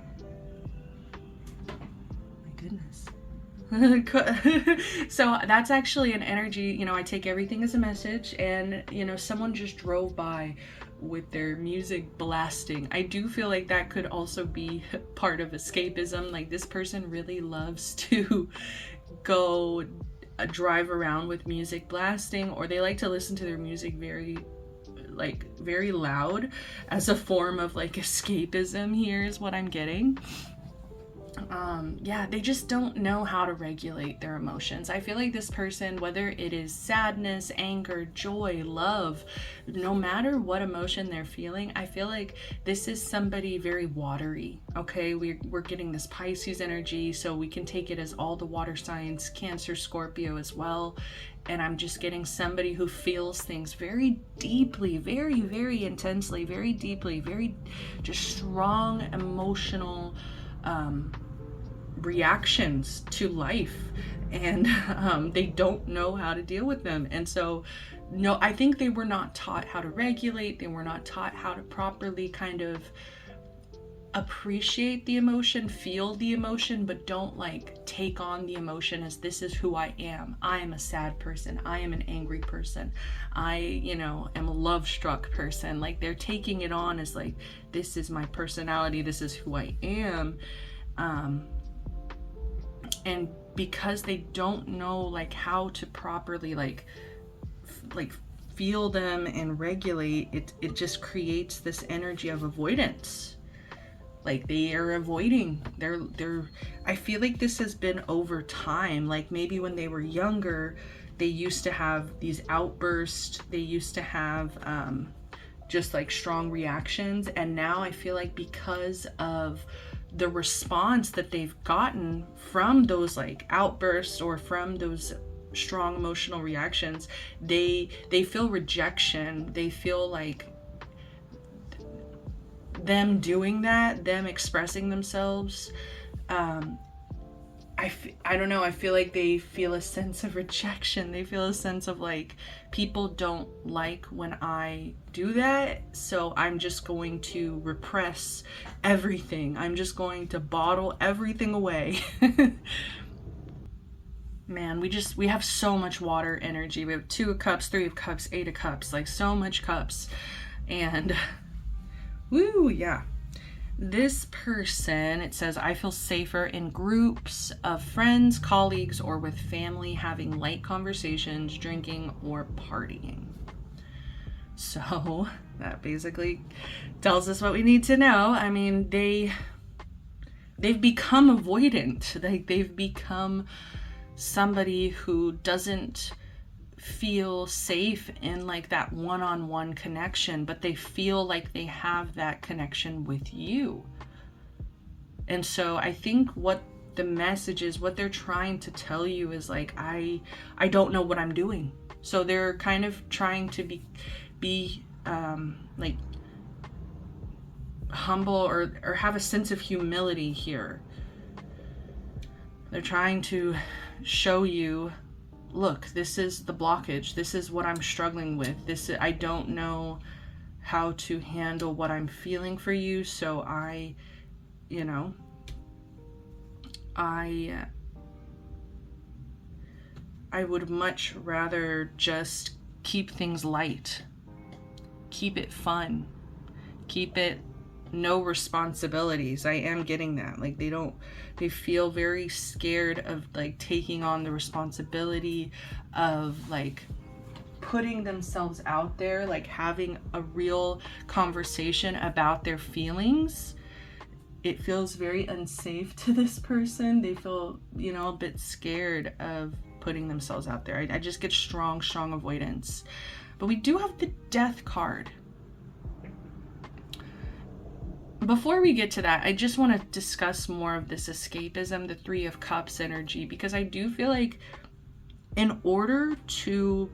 goodness. So that's actually an energy, I take everything as a message, and someone just drove by with their music blasting. I do feel like that could also be part of escapism. Like, this person really loves to go drive around with music blasting, or they like to listen to their music very loud as a form of like escapism. Here's what I'm getting. Yeah, they just don't know how to regulate their emotions. I feel like this person, whether it is sadness, anger, joy, love, no matter what emotion they're feeling, I feel like this is somebody very watery. Okay, we're getting this Pisces energy, so we can take it as all the water signs, Cancer, Scorpio as well. And I'm just getting somebody who feels things very deeply, very, very intensely, very deeply, very just strong emotional reactions to life, and they don't know how to deal with them. And so, no, I think they were not taught how to regulate. They were not taught how to properly kind of appreciate the emotion, feel the emotion, but don't like take on the emotion as this is who I am. I am a sad person. I am an angry person. I, am a love-struck person. Like, they're taking it on as like, this is my personality. This is who I am. And because they don't know like how to properly like feel them and regulate it just creates this energy of avoidance. Like, they are avoiding. I feel like this has been over time. Like, maybe when they were younger, they used to have these outbursts. They used to have just like strong reactions. And now I feel like because of the response that they've gotten from those like outbursts or from those strong emotional reactions, they feel rejection. They feel like them doing that, them expressing themselves, I don't know, I feel like they feel a sense of rejection. They feel a sense of like, people don't like when I do that, so I'm just going to repress everything. I'm just going to bottle everything away. Man, we have so much water energy. We have 2 of Cups, 3 of Cups, 8 of Cups, like so much cups. And woo, yeah. This person, it says, I feel safer in groups of friends, colleagues, or with family, having light conversations, drinking, or partying. So that basically tells us what we need to know. I mean, they've become avoidant. Like, they've become somebody who doesn't feel safe in like that one-on-one connection, but they feel like they have that connection with you. And so I think what the message is, what they're trying to tell you is like, I don't know what I'm doing. So they're kind of trying to be like humble or have a sense of humility here. They're trying to show you, look, this is the blockage. This is what I'm struggling with. I don't know how to handle what I'm feeling for you. So I would much rather just keep things light, keep it fun, keep it no responsibilities. I am getting that. Like, they feel very scared of like taking on the responsibility of like putting themselves out there, like having a real conversation about their feelings. It feels very unsafe to this person. They feel, a bit scared of putting themselves out there. I just get strong avoidance. But we do have the Death card. Before we get to that, I just want to discuss more of this escapism, the 3 of Cups energy, because I do feel like in order to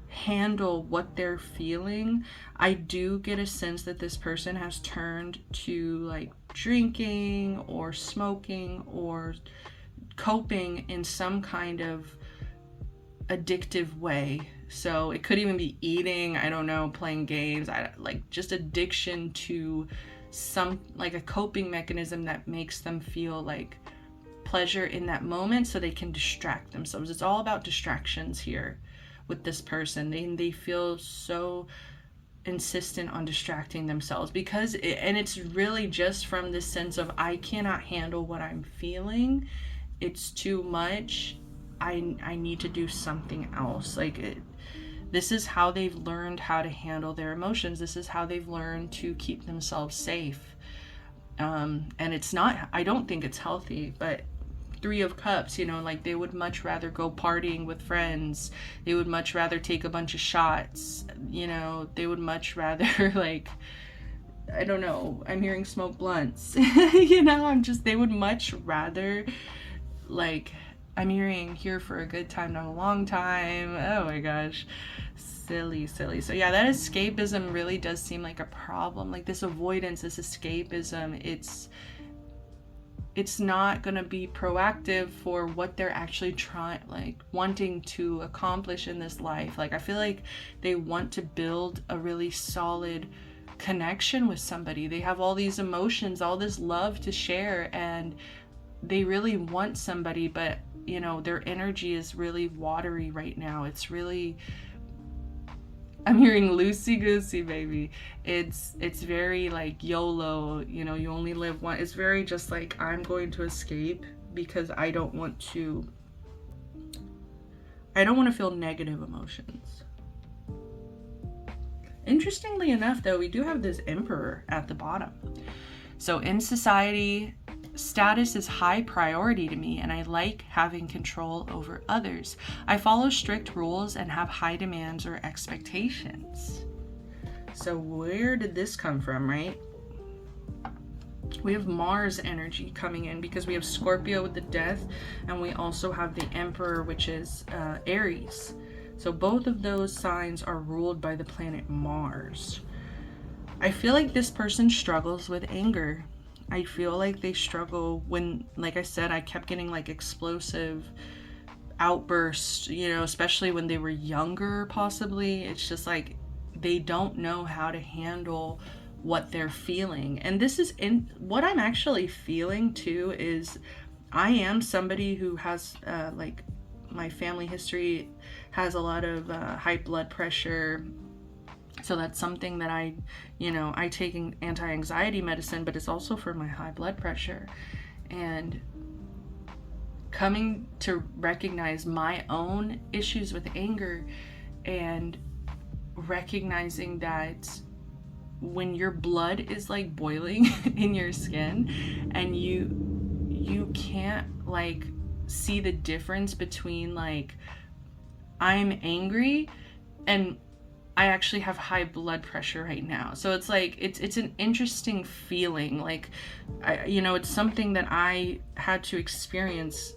handle what they're feeling, I do get a sense that this person has turned to like drinking or smoking or coping in some kind of addictive way. So it could even be eating, I don't know, playing games, like just addiction to some like a coping mechanism that makes them feel like pleasure in that moment so they can distract themselves. It's all about distractions here with this person. They feel so insistent on distracting themselves because and it's really just from this sense of, I cannot handle what I'm feeling. It's too much. I need to do something else. This is how they've learned how to handle their emotions. This is how they've learned to keep themselves safe. And it's not, I don't think it's healthy, but Three of Cups, like they would much rather go partying with friends. They would much rather take a bunch of shots. They would much rather I don't know, I'm hearing smoke blunts. They would much rather I'm hearing here for a good time, not a long time. Oh my gosh. Silly. So yeah, that escapism really does seem like a problem. Like this avoidance, this escapism, it's not going to be proactive for what they're actually wanting to accomplish in this life. I feel like they want to build a really solid connection with somebody. They have all these emotions, all this love to share, and they really want somebody, but their energy is really watery right now. It's really, I'm hearing loosey goosey, baby. It's very YOLO, you only live once. It's very just I'm going to escape because I don't want to feel negative emotions. Interestingly enough, though, we do have this Emperor at the bottom. So in society, status is high priority to me, and I like having control over others. I follow strict rules and have high demands or expectations. So where did this come from, right? We have Mars energy coming in because we have Scorpio with the Death, and we also have the Emperor, which is Aries. So both of those signs are ruled by the planet Mars. I feel like this person struggles with anger. I feel like they struggle when, like I said, I kept getting explosive outbursts, especially when they were younger, possibly. It's just they don't know how to handle what they're feeling. And this is what I'm actually feeling too is I am somebody who has my family history has a lot of high blood pressure. So that's something that I take anti-anxiety medicine, but it's also for my high blood pressure. And coming to recognize my own issues with anger and recognizing that when your blood is boiling in your skin and you can't see the difference between I'm angry and I actually have high blood pressure right now. So it's it's an interesting feeling. It's something that I had to experience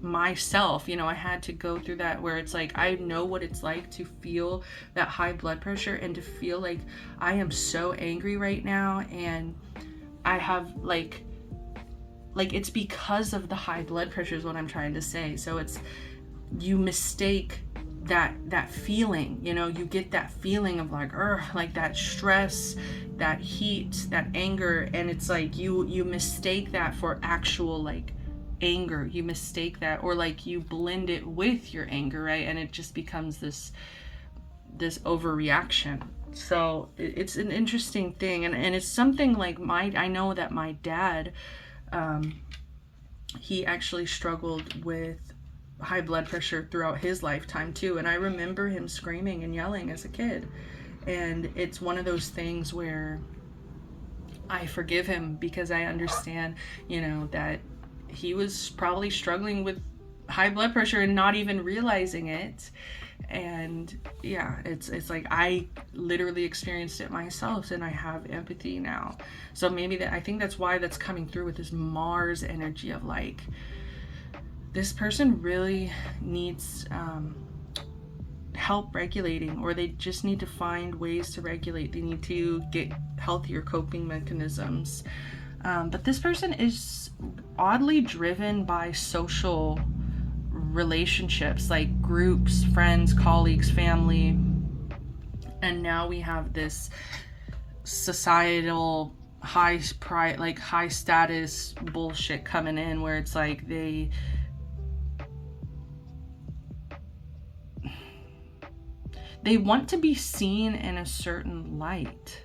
myself. I had to go through that where it's I know what it's like to feel that high blood pressure and to feel I am so angry right now, and I have it's because of the high blood pressure is what I'm trying to say. So it's, you mistake that feeling, you get that feeling of that stress, that heat, that anger, and it's you mistake that for actual anger. You mistake that, or you blend it with your anger, right? And it just becomes this overreaction. So it's an interesting thing, and it's something I know that my dad, he actually struggled with high blood pressure throughout his lifetime too, and I remember him screaming and yelling as a kid. And it's one of those things where I forgive him because I understand, that he was probably struggling with high blood pressure and not even realizing it. And yeah, it's I literally experienced it myself, and I have empathy now. So maybe I think that's why that's coming through with this Mars energy of this person really needs help regulating, or they just need to find ways to regulate. They need to get healthier coping mechanisms. But this person is oddly driven by social relationships, groups, friends, colleagues, family. And now we have this societal high pride, like high status bullshit coming in, where it's like they want to be seen in a certain light.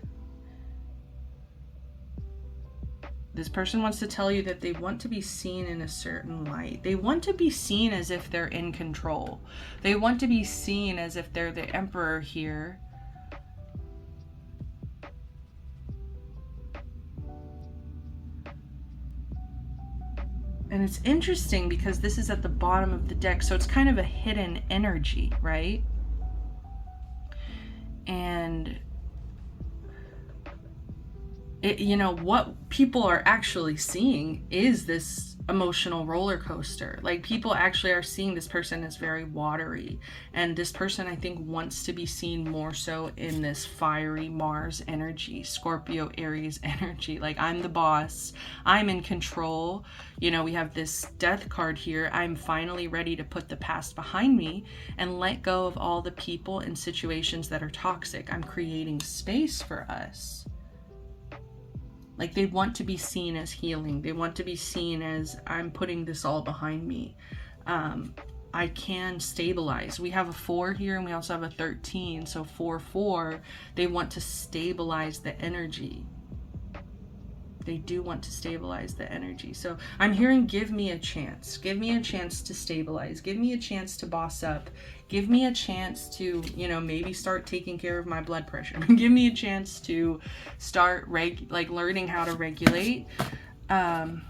This person wants to tell you that they want to be seen in a certain light. They want to be seen as if they're in control. They want to be seen as if they're the emperor here. And it's interesting because this is at the bottom of the deck, so it's kind of a hidden energy, right? And it, you know, what people are actually seeing is this emotional roller coaster. Like, people actually are seeing this person as very watery, and this person, I think, wants to be seen more so in this fiery Mars energy, Scorpio, Aries energy. Like, I'm the boss, I'm in control. You know, we have this death card here. I'm finally ready to put the past behind me and let go of all the people and situations that are toxic. I'm creating space for us. Like, they want to be seen as healing. They want to be seen as, I'm putting this all behind me. I can stabilize. We have a 4 here and we also have a 13. So 4-4, they want to stabilize the energy. They do want to stabilize the energy. So I'm hearing, give me a chance. Give me a chance to stabilize. Give me a chance to boss up. Give me a chance to, you know, maybe start taking care of my blood pressure. Give me a chance to start learning how to regulate. The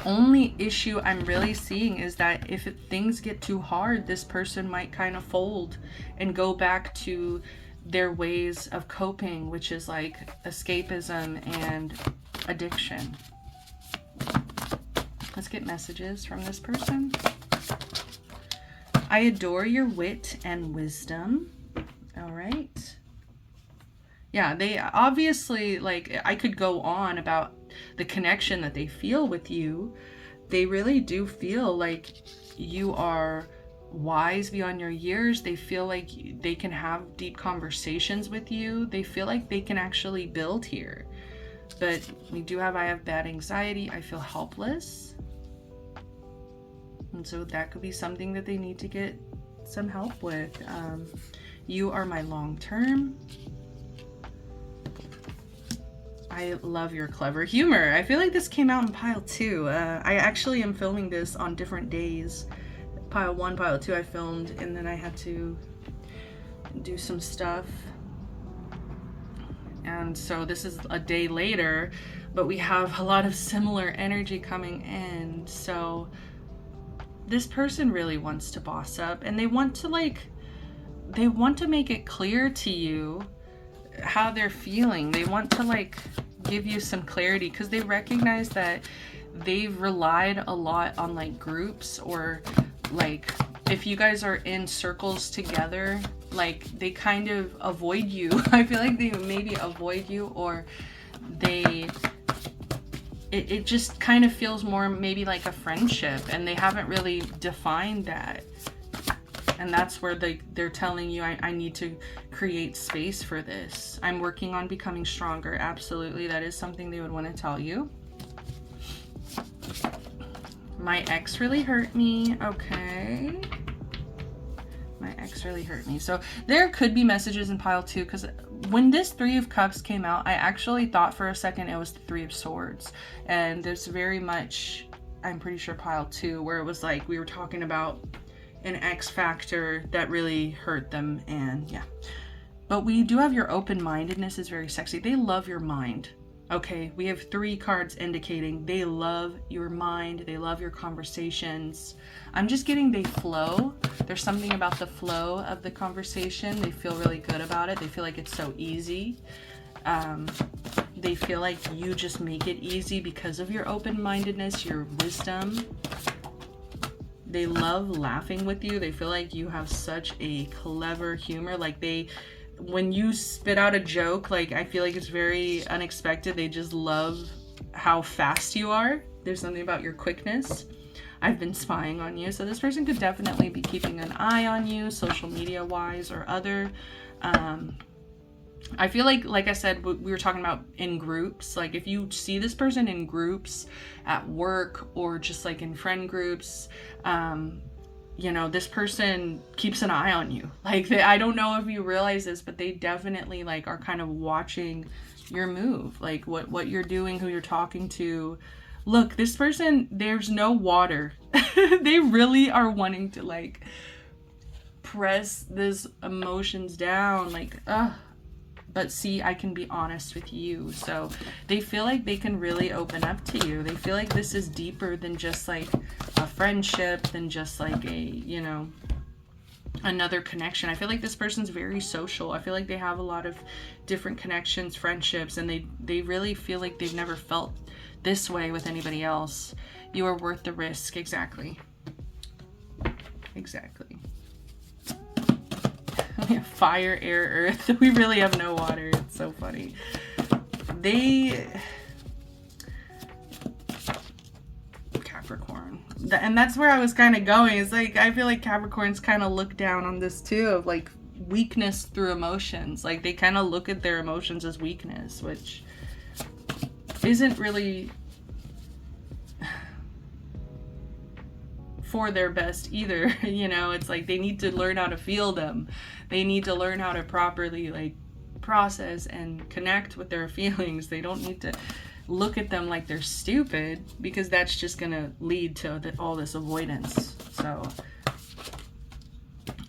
only issue I'm really seeing is that if things get too hard, this person might kind of fold and go back to their ways of coping, which is like escapism and addiction. Let's get messages from this person. I adore your wit and wisdom. All right. Yeah, they obviously, like, I could go on about the connection that they feel with you. They really do feel like you are wise beyond your years. They feel like they can have deep conversations with you. They feel like they can actually build here. But we do have, I have bad anxiety. I feel helpless. And so that could be something that they need to get some help with. You are my long term. I love your clever humor. I feel like this came out in pile 2. I actually am filming this on different days. Pile 1, pile 2 I filmed, and then I had to do some stuff. And so this is a day later, but we have a lot of similar energy coming in. So this person really wants to boss up, and they want to make it clear to you how they're feeling. They want to give you some clarity, because they recognize that they've relied a lot on groups, or if you guys are in circles together, they kind of avoid you. I feel like they maybe avoid you, or it just kind of feels more maybe like a friendship, and they haven't really defined that. And that's where they're telling you, I need to create space for this. I'm working on becoming stronger. Absolutely, that is something they would want to tell you. My ex really hurt me. Okay. My ex really hurt me. So there could be messages in pile 2, because when this 3 of Cups came out, I actually thought for a second it was the 3 of Swords. And there's very much, I'm pretty sure, pile 2, where it was like we were talking about an X factor that really hurt them. And yeah, but we do have your open-mindedness is very sexy. They love your mind. Okay, we have 3 cards indicating they love your mind. They love your conversations. I'm just getting they flow. There's something about the flow of the conversation. They feel really good about it. They feel like it's so easy. They feel like you just make it easy because of your open-mindedness, your wisdom. They love laughing with you. They feel like you have such a clever humor. When you spit out a joke, I feel like it's very unexpected. They just love how fast you are. There's something about your quickness. I've been spying on you. So this person could definitely be keeping an eye on you, social media wise or other. I feel like I said, we were talking about in groups. Like if you see this person in groups at work or just like in friend groups, you know, this person keeps an eye on you. Like I don't know if you realize this, but they definitely like are kind of watching your move, like what you're doing, who you're talking to. Look, this person, there's no water. They really are wanting to like press this emotions down, like, but see, I can be honest with you. So they feel like they can really open up to you. They feel like this is deeper than just like a friendship, than just like a, you know, another connection. I feel like this person's very social. I feel like they have a lot of different connections, friendships, and they really feel like they've never felt this way with anybody else. You are worth the risk. Exactly. Exactly. Fire, air, earth. We really have no water. It's so funny. Capricorn. And that's where I was kind of going. It's like, I feel like Capricorns kind of look down on this too, of like weakness through emotions. Like they kind of look at their emotions as weakness, which isn't really for their best either. You know, it's like they need to learn how to feel them. They need to learn how to properly like process and connect with their feelings. They don't need to look at them like they're stupid, because that's just gonna lead to all this avoidance. So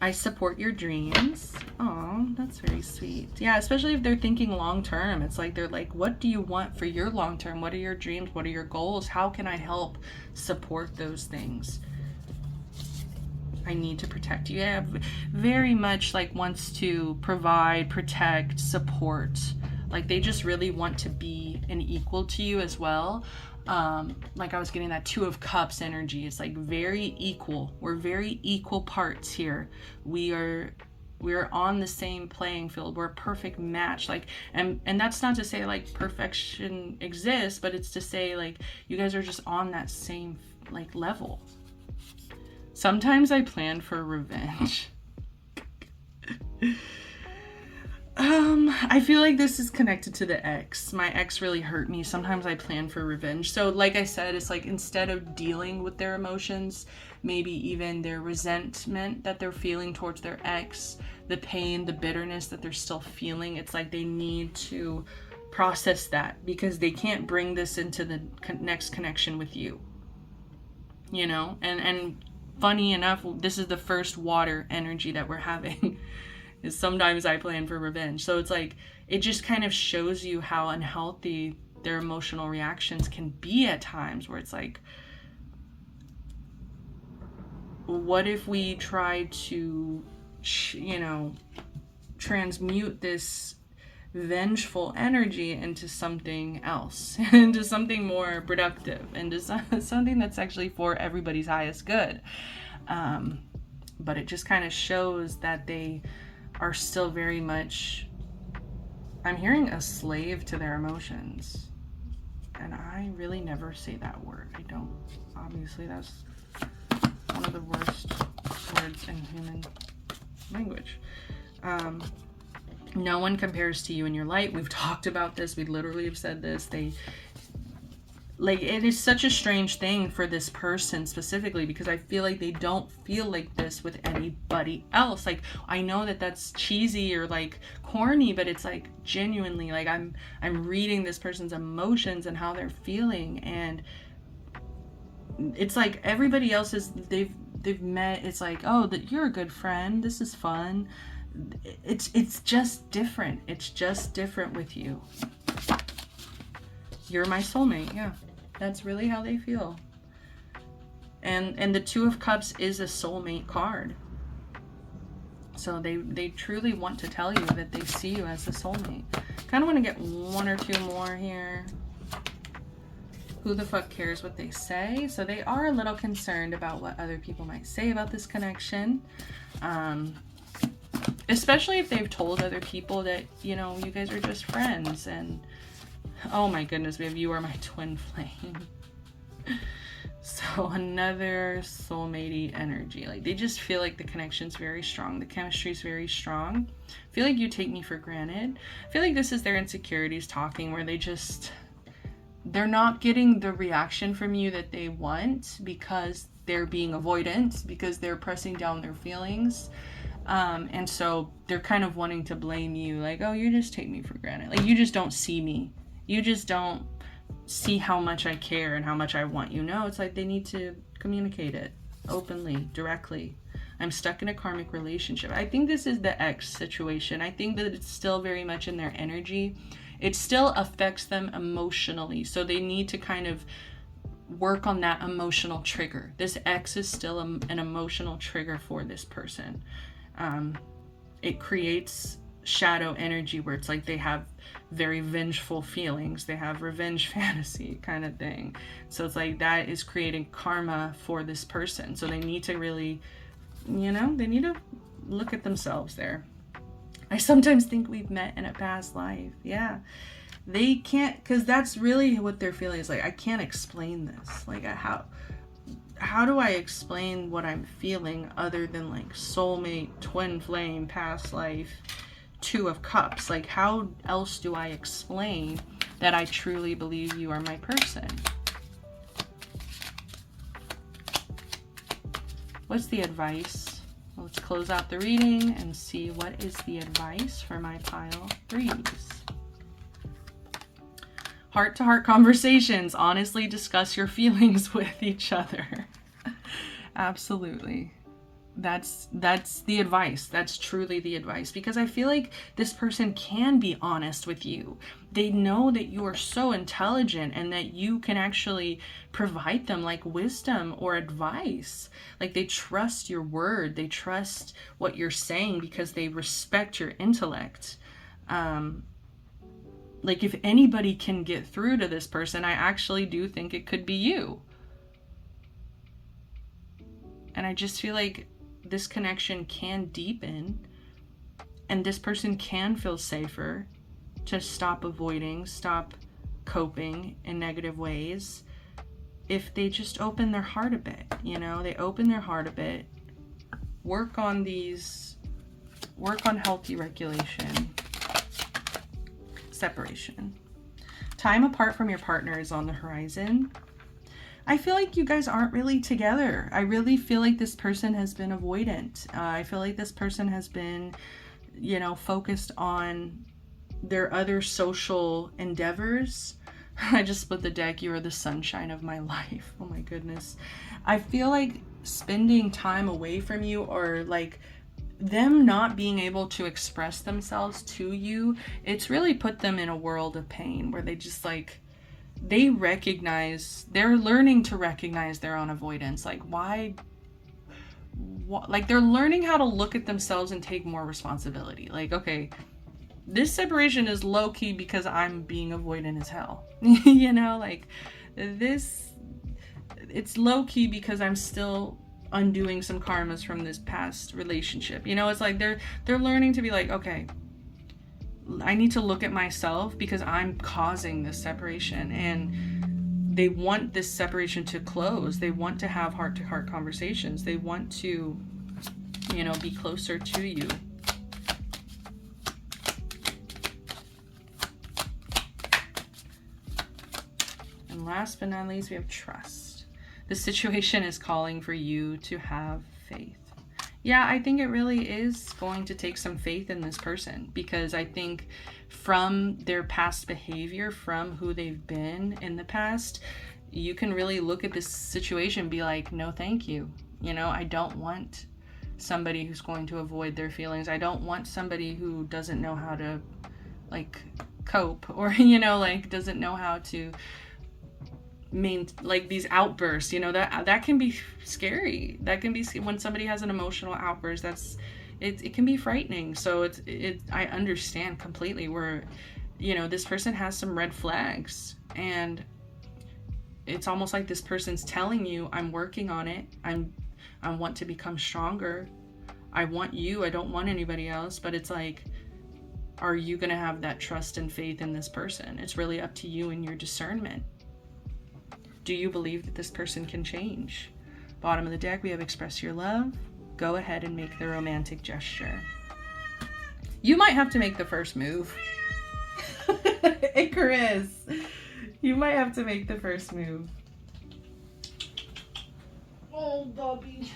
I support your dreams. Oh, that's very sweet. Yeah, especially if they're thinking long term. It's like they're like, what do you want for your long term? What are your dreams? What are your goals? How can I help support those things? I need to protect you. Yeah, very much like wants to provide, protect, support. Like they just really want to be an equal to you as well. Like I was getting that Two of Cups energy. It's like very equal. We're very equal parts here. We're on the same playing field. We're a perfect match. Like, and that's not to say like perfection exists, but it's to say like you guys are just on that same like level. Sometimes I plan for revenge. I feel like this is connected to the ex. My ex really hurt me. Sometimes I plan for revenge. So like I said, it's like instead of dealing with their emotions, maybe even their resentment that they're feeling towards their ex, the pain, the bitterness that they're still feeling, it's like they need to process that, because they can't bring this into the next connection with you. You know? And funny enough, this is the first water energy that we're having. Is sometimes I plan for revenge. So it's like, it just kind of shows you how unhealthy their emotional reactions can be at times, where it's like, what if we try to, you know, transmute this vengeful energy into something else, into something more productive, into something that's actually for everybody's highest good. But it just kind of shows that they are still very much, I'm hearing, a slave to their emotions. And I really never say that word. I don't. Obviously, that's one of the worst words in human language. No one compares to you in your light. We've talked about this. We literally have said this. Like, it is such a strange thing for this person specifically, because I feel like they don't feel like this with anybody else. Like, I know that that's cheesy or like corny, but it's like genuinely, like I'm reading this person's emotions and how they're feeling, and it's like everybody else is, they've met, it's like, oh, that you're a good friend, this is fun. It's just different. It's just different with you. You're my soulmate. Yeah, that's really how they feel. And the Two of Cups is a soulmate card. So they truly want to tell you that they see you as a soulmate. Kind of want to get one or two more here. Who the fuck cares what they say? So they are a little concerned about what other people might say about this connection. Especially if they've told other people that, you know, you guys are just friends. And oh my goodness, babe, you are my twin flame. So another soulmate energy. Like, they just feel like the connection's very strong. The chemistry's very strong. I feel like you take me for granted. I feel like this is their insecurities talking, where they're not getting the reaction from you that they want because they're being avoidant, because they're pressing down their feelings. And so they're kind of wanting to blame you, like, oh, you just take me for granted. Like, you just don't see me. You just don't see how much I care and how much I want you. No, it's like they need to communicate it openly, directly. I'm stuck in a karmic relationship. I think this is the ex situation. I think that it's still very much in their energy. It still affects them emotionally. So they need to kind of work on that emotional trigger. This ex is still an emotional trigger for this person. It creates shadow energy where it's like they have very vengeful feelings. They have revenge fantasy kind of thing. So it's like that is creating karma for this person. So they need to really, they need to look at themselves there. I sometimes think we've met in a past life. Yeah. They can't, because that's really what they're feeling is like, I can't explain this. Like, how do I explain what I'm feeling other than like soulmate, twin flame, past life, Two of Cups? Like, how else do I explain that I truly believe you are my person? What's the advice? Let's close out the reading and see what is the advice for my pile 3s. Heart-to-heart conversations. Honestly discuss your feelings with each other. Absolutely. That's the advice. That's truly the advice, because I feel like this person can be honest with you. They know that you are so intelligent and that you can actually provide them like wisdom or advice. Like, they trust your word. They trust what you're saying because they respect your intellect. Like, if anybody can get through to this person, I actually do think it could be you. And I just feel like this connection can deepen, and this person can feel safer to stop avoiding, stop coping in negative ways if they just open their heart a bit. They open their heart a bit, work on healthy regulation. Separation. Time apart from your partner is on the horizon. I feel like you guys aren't really together. I really feel like this person has been avoidant. I feel like this person has been, focused on their other social endeavors. I just split the deck. You are the sunshine of my life. Oh my goodness. I feel like spending time away from you, or like them not being able to express themselves to you, it's really put them in a world of pain where they just they're learning to recognize their own avoidance. Like, like, they're learning how to look at themselves and take more responsibility. Like, okay, this separation is low-key because I'm being avoidant as hell. Like, it's low-key because I'm still undoing some karmas from this past relationship. It's like they're learning to be like, okay, I need to look at myself because I'm causing this separation, and they want this separation to close. They want to have heart-to-heart conversations. They want to, be closer to you. And last but not least, we have trust. The situation is calling for you to have faith. Yeah, I think it really is going to take some faith in this person, because I think from their past behavior, from who they've been in the past, you can really look at this situation and be like, no, thank you. I don't want somebody who's going to avoid their feelings. I don't want somebody who doesn't know how to cope, or, doesn't know how to these outbursts, that can be scary. That can be, when somebody has an emotional outburst, it can be frightening. So I understand completely where, this person has some red flags, and it's almost like this person's telling you, I'm working on it. I want to become stronger. I want you. I don't want anybody else. But it's like, are you going to have that trust and faith in this person? It's really up to you and your discernment. Do you believe that this person can change? Bottom of the deck, we have express your love. Go ahead and make the romantic gesture. You might have to make the first move. Icarus, you might have to make the first move. Oh, Bobby.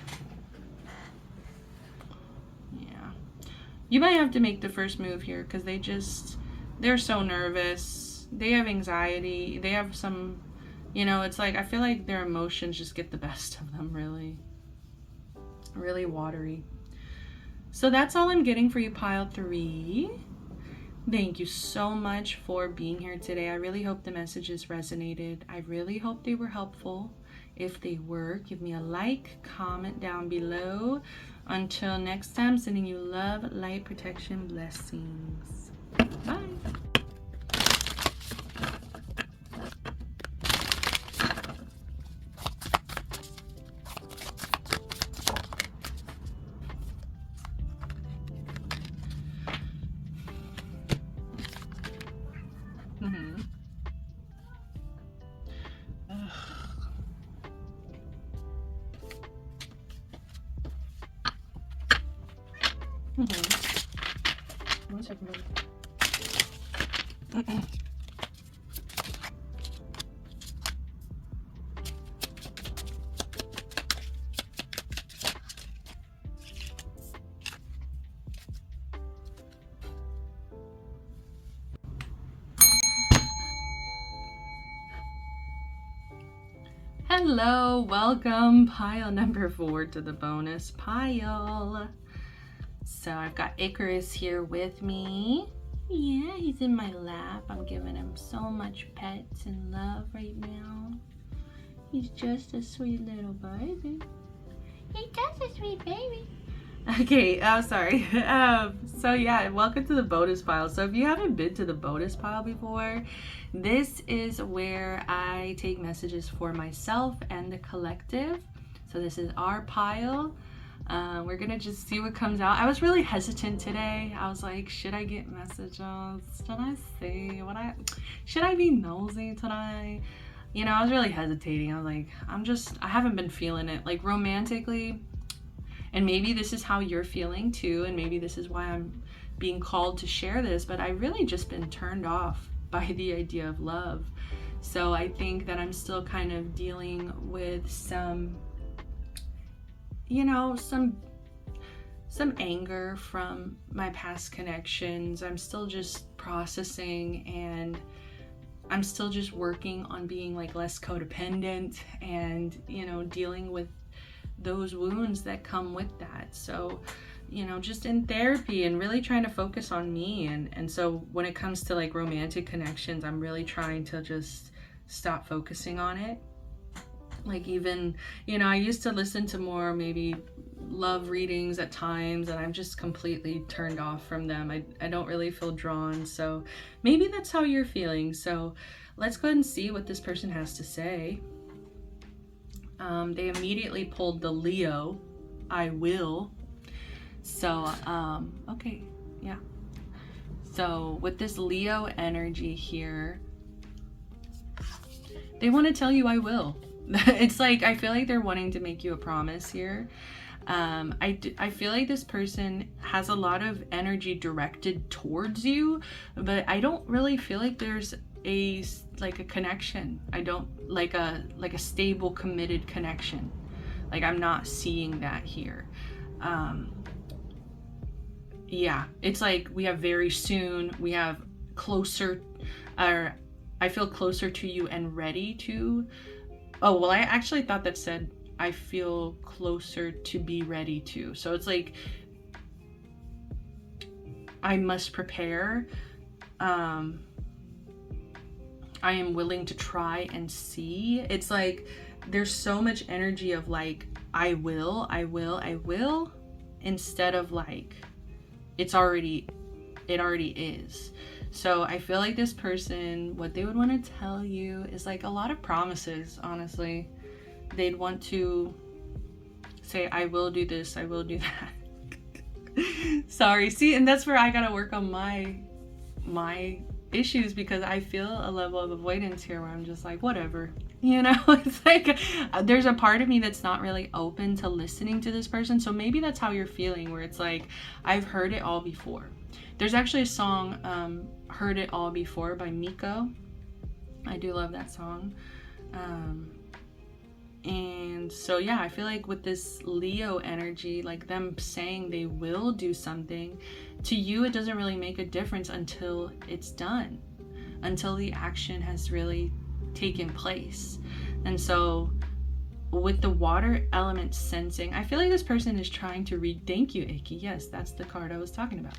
Yeah. You might have to make the first move here because they're so nervous. They have anxiety. They have some, you know, it's like, I feel like their emotions just get the best of them, really. Really watery. So that's all I'm getting for you, pile 3. Thank you so much for being here today. I really hope the messages resonated. I really hope they were helpful. If they were, give me a like, comment down below. Until next time, sending you love, light, protection, blessings. Bye. Mm-hmm. Mm-hmm. 1 second. Hello, welcome pile number 4 to the bonus pile. So I've got Icarus here with me. Yeah, he's in my lap. I'm giving him so much pets and love right now. He's just a sweet little baby. He's just a sweet baby. Okay, sorry. So yeah, welcome to the bonus pile. So if you haven't been to the bonus pile before, this is where I take messages for myself and the collective. So this is our pile. We're gonna just see what comes out. I was really hesitant today. I was like, should I get messages? Should I see should I be nosy today? You know, I was really hesitating. I was like, I haven't been feeling it. Like romantically, and maybe this is how you're feeling too, and maybe this is why I'm being called to share this, but I really just been turned off by the idea of love. So I think that I'm still kind of dealing with some, you know, some anger from my past connections. I'm still just processing, and I'm still just working on being like less codependent and, you know, dealing with those wounds that come with that. So, you know, just in therapy and really trying to focus on me. And so when it comes to like romantic connections, I'm really trying to just stop focusing on it. Like even, you know, I used to listen to more maybe love readings at times, and I'm just completely turned off from them. I don't really feel drawn. So maybe that's how you're feeling. So let's go ahead and see what this person has to say. They immediately pulled the Leo, I will. So, okay, yeah. So with this Leo energy here, they want to tell you I will. It's like, I feel like they're wanting to make you a promise here. I feel like this person has a lot of energy directed towards you, but I don't really feel like there's a connection. I don't like a stable committed connection. Like I'm not seeing that here. Yeah, it's like we have very soon, we have closer, or I feel closer to you and ready to. Oh, well, I actually thought that said I feel closer to be ready to. So it's like I must prepare. I am willing to try and see. It's like there's so much energy of like I will, instead of like it already is. So I feel like this person, what they would want to tell you is like a lot of promises, honestly. They'd want to say, I will do this, I will do that. Sorry, see, and that's where I gotta work on my issues, because I feel a level of avoidance here where I'm just like, whatever, You know, it's like there's a part of me that's not really open to listening to this person. So maybe that's how you're feeling, where it's like, I've heard it all before. There's actually a song, Heard It All Before by Miko. I do love that song. And so, yeah, I feel like with this Leo energy, like them saying they will do something, to you, it doesn't really make a difference until it's done, until the action has really taken place. And so with the water element sensing, I feel like this person is trying to read, thank you, Icky, yes, that's the card I was talking about.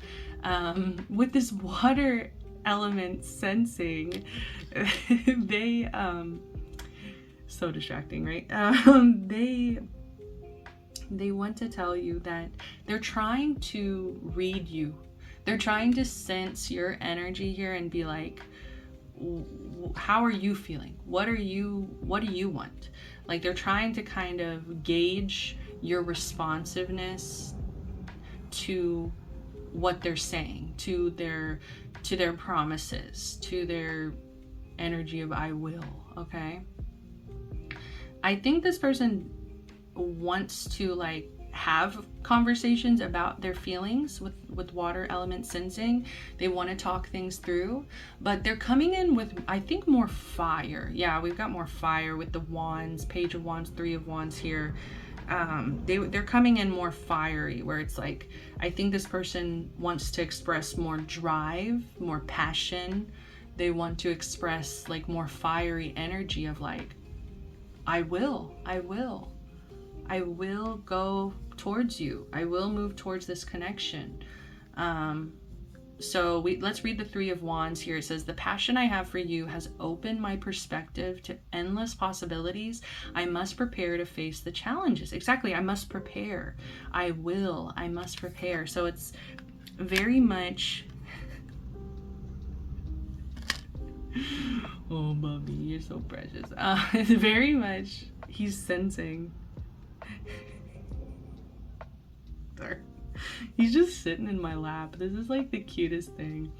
With this water element sensing, they so distracting, right? They want to tell you that they're trying to read you. They're trying to sense your energy here and be like, how are you feeling? What do you want? Like, they're trying to kind of gauge your responsiveness to what they're saying, to their promises, to their energy of I will, okay? I think this person wants to like have conversations about their feelings with water element sensing. They want to talk things through, but they're coming in with, I think, more fire. Yeah, we've got more fire with the wands, page of wands, 3 of wands here. They're coming in more fiery, where it's like, I think this person wants to express more drive, more passion. They want to express like more fiery energy of like, I will go towards you. I will move towards this connection. So let's read the 3 of wands here. It says, the passion I have for you has opened my perspective to endless possibilities. I must prepare to face the challenges. Exactly. I must prepare. I must prepare. So it's very much, oh, Bubby, you're so precious. It's very much, he's sensing. Sorry. He's just sitting in my lap. This is like the cutest thing.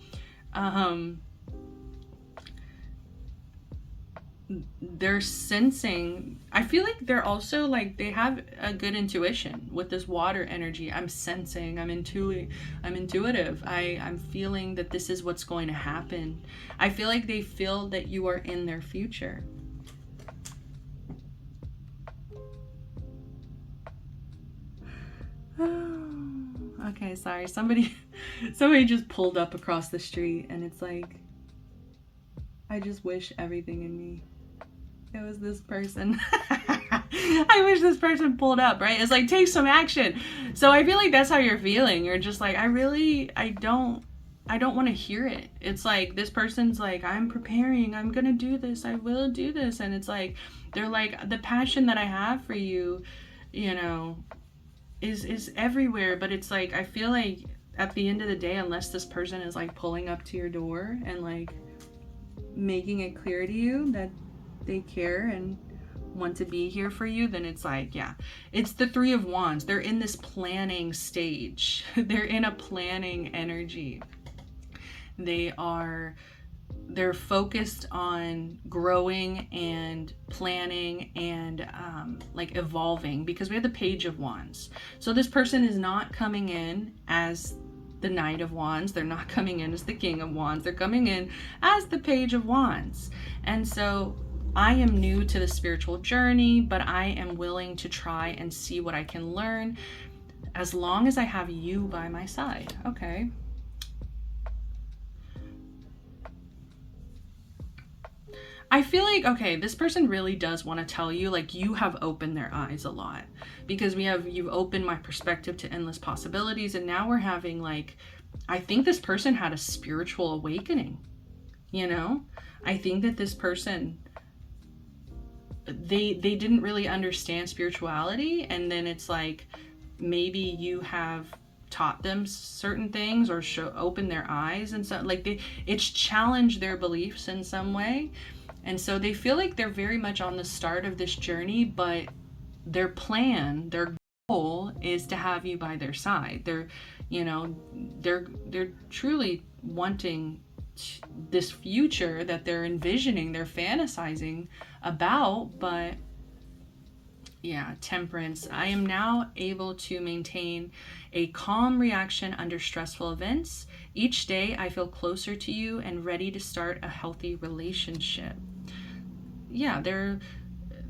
They're sensing, I feel like they're also like, they have a good intuition with this water energy. I'm sensing, I'm intuitive. I'm feeling that this is what's going to happen. I feel like they feel that you are in their future. Okay, sorry. Somebody just pulled up across the street, and it's like, I just wish everything in me, it was this person. I wish this person pulled up, right? It's like, take some action. So I feel like that's how you're feeling. You're just like, I don't want to hear it. It's like, this person's like, I'm preparing, I'm gonna do this, I will do this. And it's like, they're like, the passion that I have for you, you know, is everywhere. But it's like, I feel like at the end of the day, unless this person is like pulling up to your door and like making it clear to you that they care and want to be here for you, then it's like, yeah, it's the 3 of wands. They're in this planning stage. They're in a planning energy. They're focused on growing and planning and like evolving, because we have the page of wands. So this person is not coming in as the Knight of Wands. They're not coming in as the King of Wands. They're coming in as the Page of Wands. And so I am new to the spiritual journey, but I am willing to try and see what I can learn as long as I have you by my side. Okay. I feel like, okay, this person really does want to tell you, like, you have opened their eyes a lot, because you've opened my perspective to endless possibilities. And now we're having like, I think this person had a spiritual awakening, you know? I think that this person, they didn't really understand spirituality. And then it's like, maybe you have taught them certain things or opened their eyes. And so like it's challenged their beliefs in some way. And so they feel like they're very much on the start of this journey, but their plan, their goal is to have you by their side. They're truly wanting this future that they're envisioning, they're fantasizing about. But yeah, Temperance. I am now able to maintain a calm reaction under stressful events. Each day I feel closer to you and ready to start a healthy relationship. Yeah,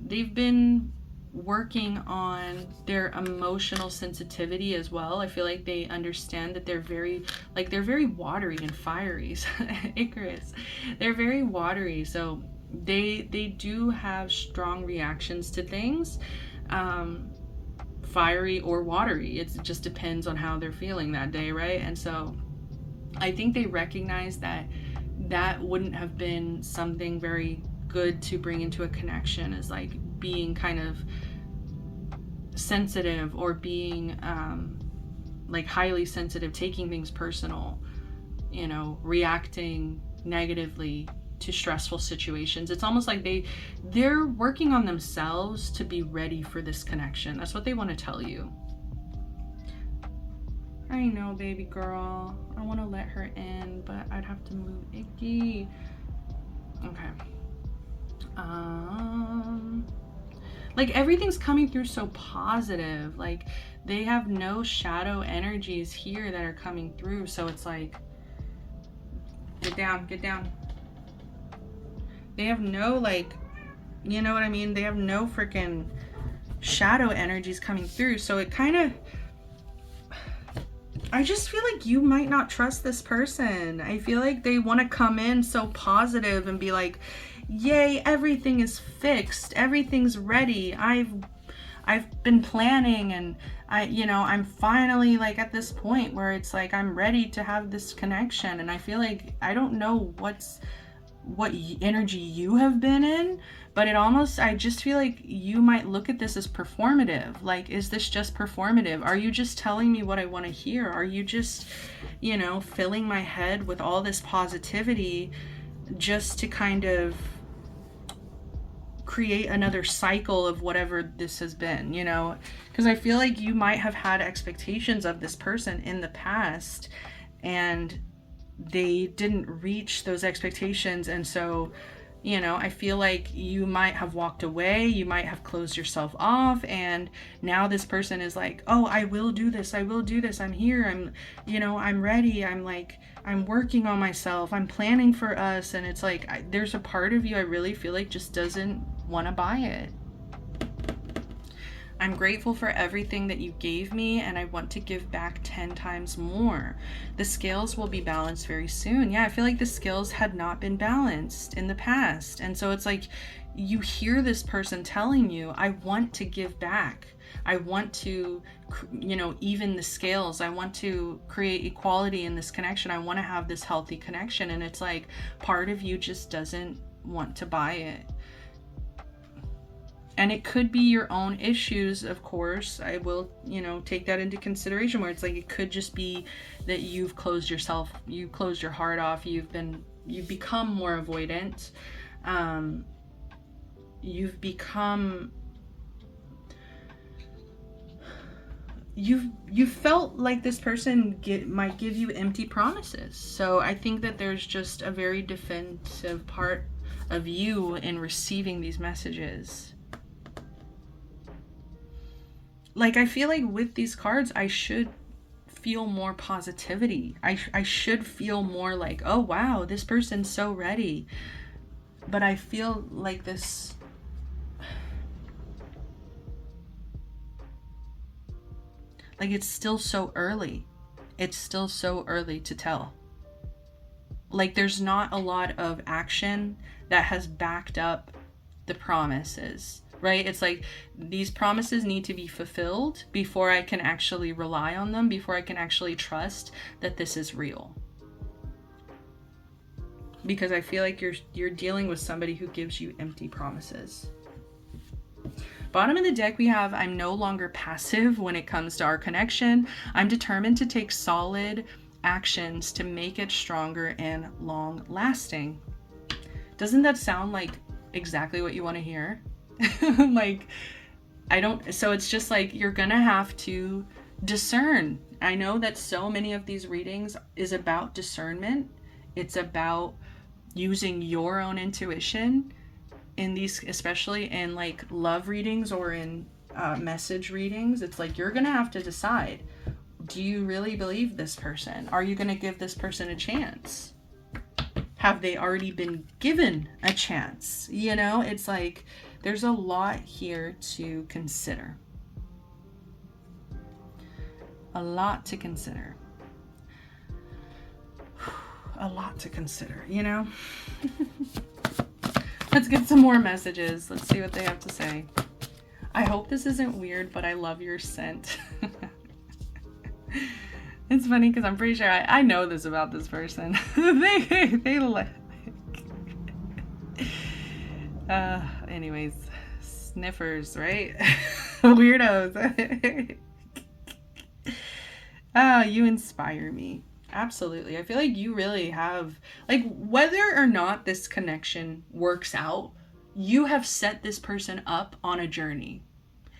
they've been working on their emotional sensitivity as well. I feel like they understand that they're very watery and fiery. Icarus. They're very watery, so they do have strong reactions to things, fiery or watery. It just depends on how they're feeling that day, right? And so I think they recognize that that wouldn't have been something very good to bring into a connection, is like being kind of sensitive, or being like highly sensitive, taking things personal, you know, reacting negatively to stressful situations. It's almost like they're working on themselves to be ready for this connection. That's what they want to tell you. I know, baby girl. I want to let her in, but I'd have to move Icky. Okay. Like everything's coming through so positive. Like they have no shadow energies here that are coming through. So it's like, get down, get down. They have no, like, you know what I mean? They have no freaking shadow energies coming through. So it kind of, I just feel like you might not trust this person. I feel like they want to come in so positive and be like, yay, everything is fixed, everything's ready, I've been planning, and I'm finally like at this point where it's like I'm ready to have this connection. And I feel like, I don't know what energy you have been in, but I just feel like you might look at this as performative. Like, is this just performative? Are you just telling me what I want to hear? Are you just, filling my head with all this positivity just to kind of create another cycle of whatever this has been, because I feel like you might have had expectations of this person in the past and they didn't reach those expectations. And so, I feel like you might have walked away, you might have closed yourself off, and now this person is like, oh, I will do this, I'm here, I'm ready, I'm working on myself, I'm planning for us. And it's like, there's a part of you I really feel like just doesn't want to buy it. I'm grateful for everything that you gave me, and I want to give back 10 times more. The scales will be balanced very soon. Yeah, I feel like the scales had not been balanced in the past. And so it's like, you hear this person telling you, I want to give back. I want to, even the scales. I want to create equality in this connection. I want to have this healthy connection. And it's like, part of you just doesn't want to buy it. And it could be your own issues, of course. I will, take that into consideration, where it's like, it could just be that you've closed your heart off. You've become more avoidant. You felt like this person might give you empty promises. So I think that there's just a very defensive part of you in receiving these messages. Like, I feel like with these cards, I should feel more positivity. I should feel more like, oh wow, this person's so ready. But I feel like this, like, it's still so early. It's still so early to tell. Like, there's not a lot of action that has backed up the promises. Right? It's like, these promises need to be fulfilled before I can actually rely on them, before I can actually trust that this is real. Because I feel like you're dealing with somebody who gives you empty promises. Bottom of the deck, we have, I'm no longer passive when it comes to our connection. I'm determined to take solid actions to make it stronger and long lasting. Doesn't that sound like exactly what you want to hear? So it's just like, you're gonna have to discern. I know that so many of these readings is about discernment It's about using your own intuition in these, especially in like love readings or in message readings. It's like you're gonna have to decide, do you really believe this person? Are you gonna give this person a chance? Have they already been given a chance? You know, it's like there's a lot here to consider. A lot to consider. A lot to consider, you know? Let's get some more messages. Let's see what they have to say. I hope this isn't weird, but I love your scent. It's funny because I'm pretty sure I know this about this person. they like. Anyways, sniffers, right? Weirdos. You inspire me. Absolutely. I feel like you really have, like, whether or not this connection works out, you have set this person up on a journey.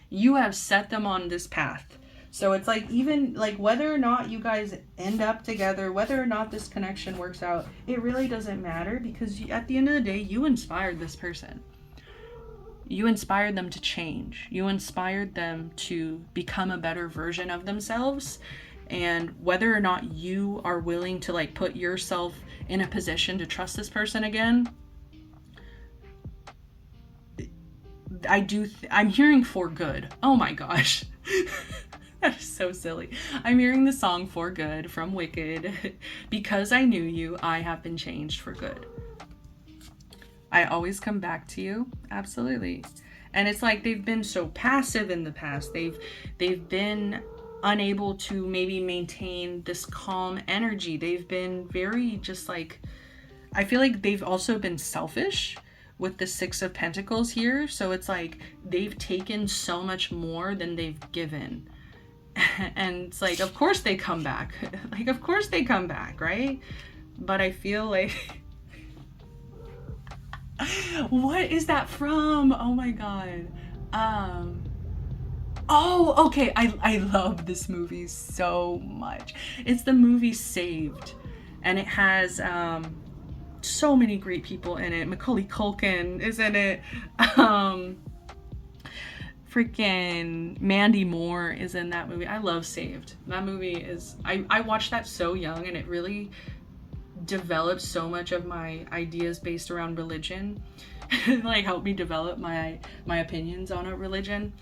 You have set them on this path. So it's like, even like whether or not you guys end up together, whether or not this connection works out, it really doesn't matter, because at the end of the day, you inspired this person. You inspired them to change. You inspired them to become a better version of themselves. And whether or not you are willing to like put yourself in a position to trust this person again, I'm hearing for good. Oh my gosh. That is so silly. I'm hearing the song For Good from Wicked. Because I knew you, I have been changed for good. I always come back to you. Absolutely. And it's like they've been so passive in the past. They've been unable to maybe maintain this calm energy. They've been very just like, I feel like they've also been selfish with the Six of Pentacles here. So it's like they've taken so much more than they've given. And it's like, of course they come back. Like, of course they come back, right? But I feel like... What is that from? Oh my god. Oh, okay. I love this movie so much. It's the movie Saved. And it has so many great people in it. Macaulay Culkin is in it. Freaking Mandy Moore is in that movie. I love Saved. That movie is... I watched that so young, and it really developed so much of my ideas based around religion. Like, helped me develop my opinions on a religion.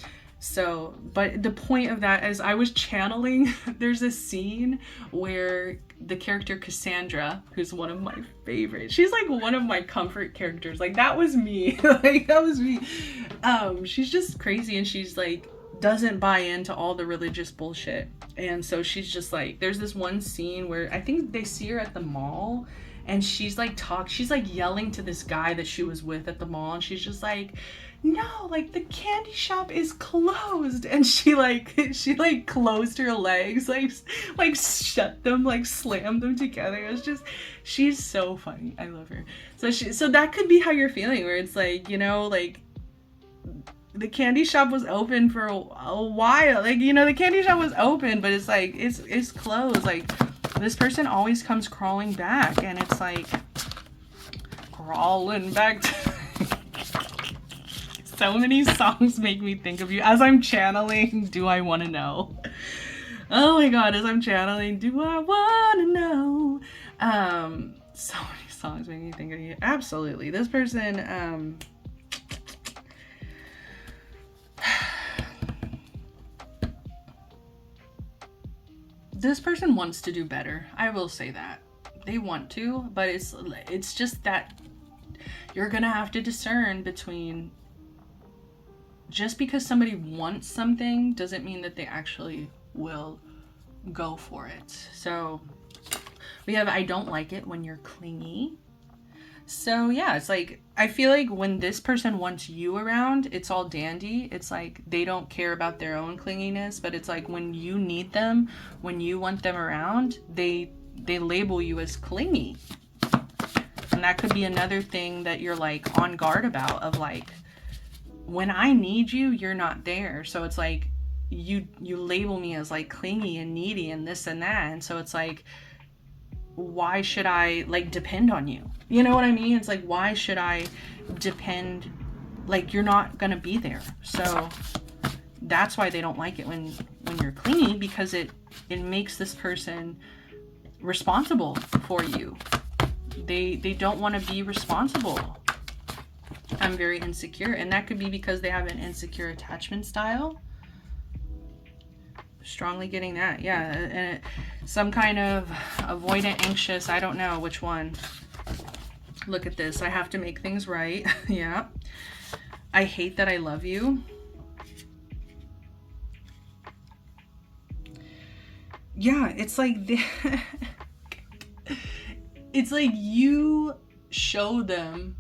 So, but the point of that is I was channeling, there's a scene where the character Cassandra, who's one of my favorites, she's like one of my comfort characters. Like, that was me. Like, that was me. She's just crazy, and she's like, doesn't buy into all the religious bullshit. And so she's just like, there's this one scene where I think they see her at the mall, and she's like she's like yelling to this guy that she was with at the mall, and she's just like, no, like, the candy shop is closed. And she closed her legs, like shut them, like slammed them together. It was just, she's so funny. I love her. So that could be how you're feeling, where it's like, you know, like, the candy shop was open for a while. Like, you know, the candy shop was open, but it's like, it's closed. Like, this person always comes crawling back, and it's like, crawling back to... So many songs make me think of you. As I'm channeling, Do I Want to Know? Oh my god, as I'm channeling, Do I Want to Know? So many songs make me think of you. Absolutely. This person, this person wants to do better. I will say that. They want to, but it's just that you're gonna have to discern between... Just because somebody wants something doesn't mean that they actually will go for it. So we have, I don't like it when you're clingy. So yeah, it's like, I feel like when this person wants you around, it's all dandy. It's like they don't care about their own clinginess, but it's like when you need them, when you want them around, they label you as clingy. And that could be another thing that you're like on guard about, of like, when I need you, you're not there. So it's like you label me as like clingy and needy and this and that. And so it's like, why should I like depend on you? You know what I mean? It's like, why should I depend? Like, you're not gonna be there. So that's why they don't like it when you're clingy, because it makes this person responsible for you. They don't want to be responsible. I'm very insecure, and that could be because they have an insecure attachment style. Strongly getting that, yeah. And some kind of avoidant, anxious, I don't know which one. Look at this. I have to make things right. Yeah. I hate that I love you. Yeah, it's like it's like you show them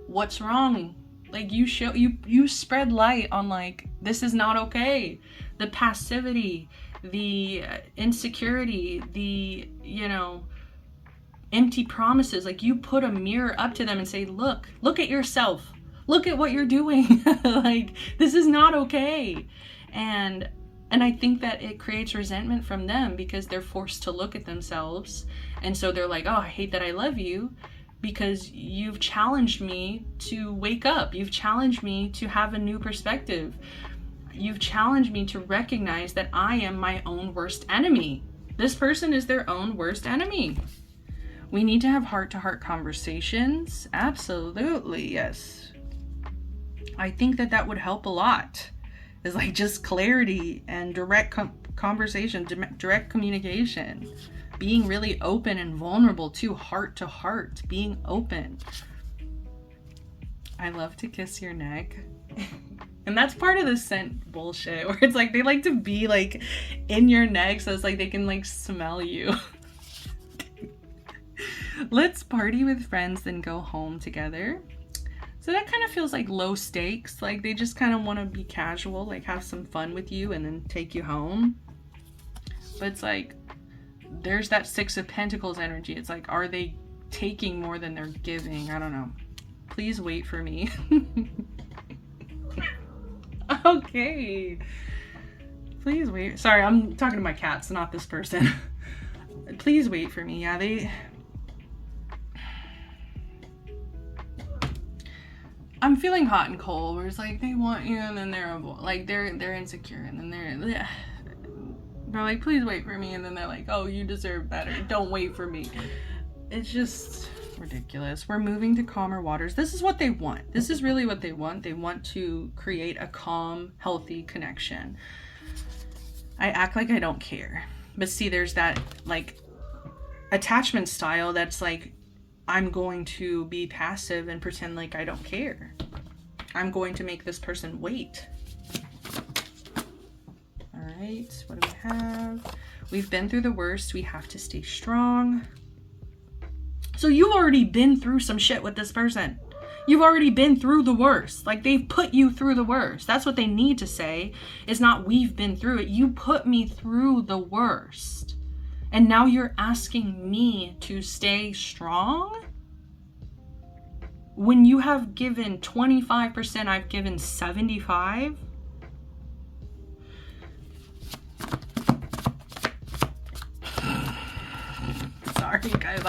what's wrong. Like you spread light on like, this is not okay. The passivity, the insecurity, the, you know, empty promises. Like, you put a mirror up to them and say, look at yourself. Look at what you're doing. Like, this is not okay. And I think that it creates resentment from them because they're forced to look at themselves. And so they're like, oh, I hate that I love you, because you've challenged me to wake up. You've challenged me to have a new perspective. You've challenged me to recognize that I am my own worst enemy. This person is their own worst enemy. We need to have heart-to-heart conversations. Absolutely, yes. I think that would help a lot. Is like just clarity and direct conversation, direct communication. Being really open and vulnerable too, heart to heart, being open. I love to kiss your neck. And that's part of the scent bullshit, where it's like they like to be like in your neck, so it's like they can like smell you. Let's party with friends, then go home together. So that kind of feels like low stakes. Like they just kind of want to be casual, like have some fun with you and then take you home. But it's like, there's that Six of Pentacles energy. It's like, are they taking more than they're giving? I don't know. Please wait for me. Okay. Please wait. Sorry, I'm talking to my cats, not this person. Please wait for me. Yeah, I'm feeling hot and cold, where it's like they want you and then they're insecure, and then they're like, please wait for me, and then they're like, oh, you deserve better, don't wait for me. It's just ridiculous. We're moving to calmer waters. This is what they want. This is really what they want. They want to create a calm, healthy connection. I act like I don't care, but see, there's that like attachment style that's like, I'm going to be passive and pretend like I don't care. I'm going to make this person wait. All right, what do we have? We've been through the worst. We have to stay strong. So you've already been through some shit with this person. You've already been through the worst. Like, they've put you through the worst. That's what they need to say. It's not we've been through it. You put me through the worst. And now you're asking me to stay strong? When you have given 25%, I've given 75%? Sorry guys,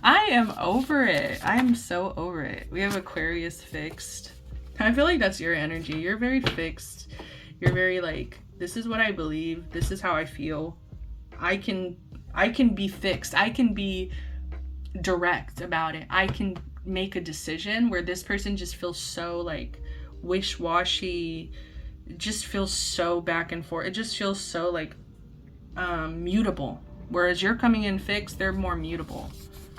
I am over it. I am so over it. We have Aquarius fixed. I feel like that's your energy. You're very fixed. You're very like, this is what I believe. This is how I feel. I can be fixed. I can be direct about it. I can make a decision, where this person just feels so like wish-washy, just feels so back and forth. It just feels so like mutable. Whereas you're coming in fixed, they're more mutable.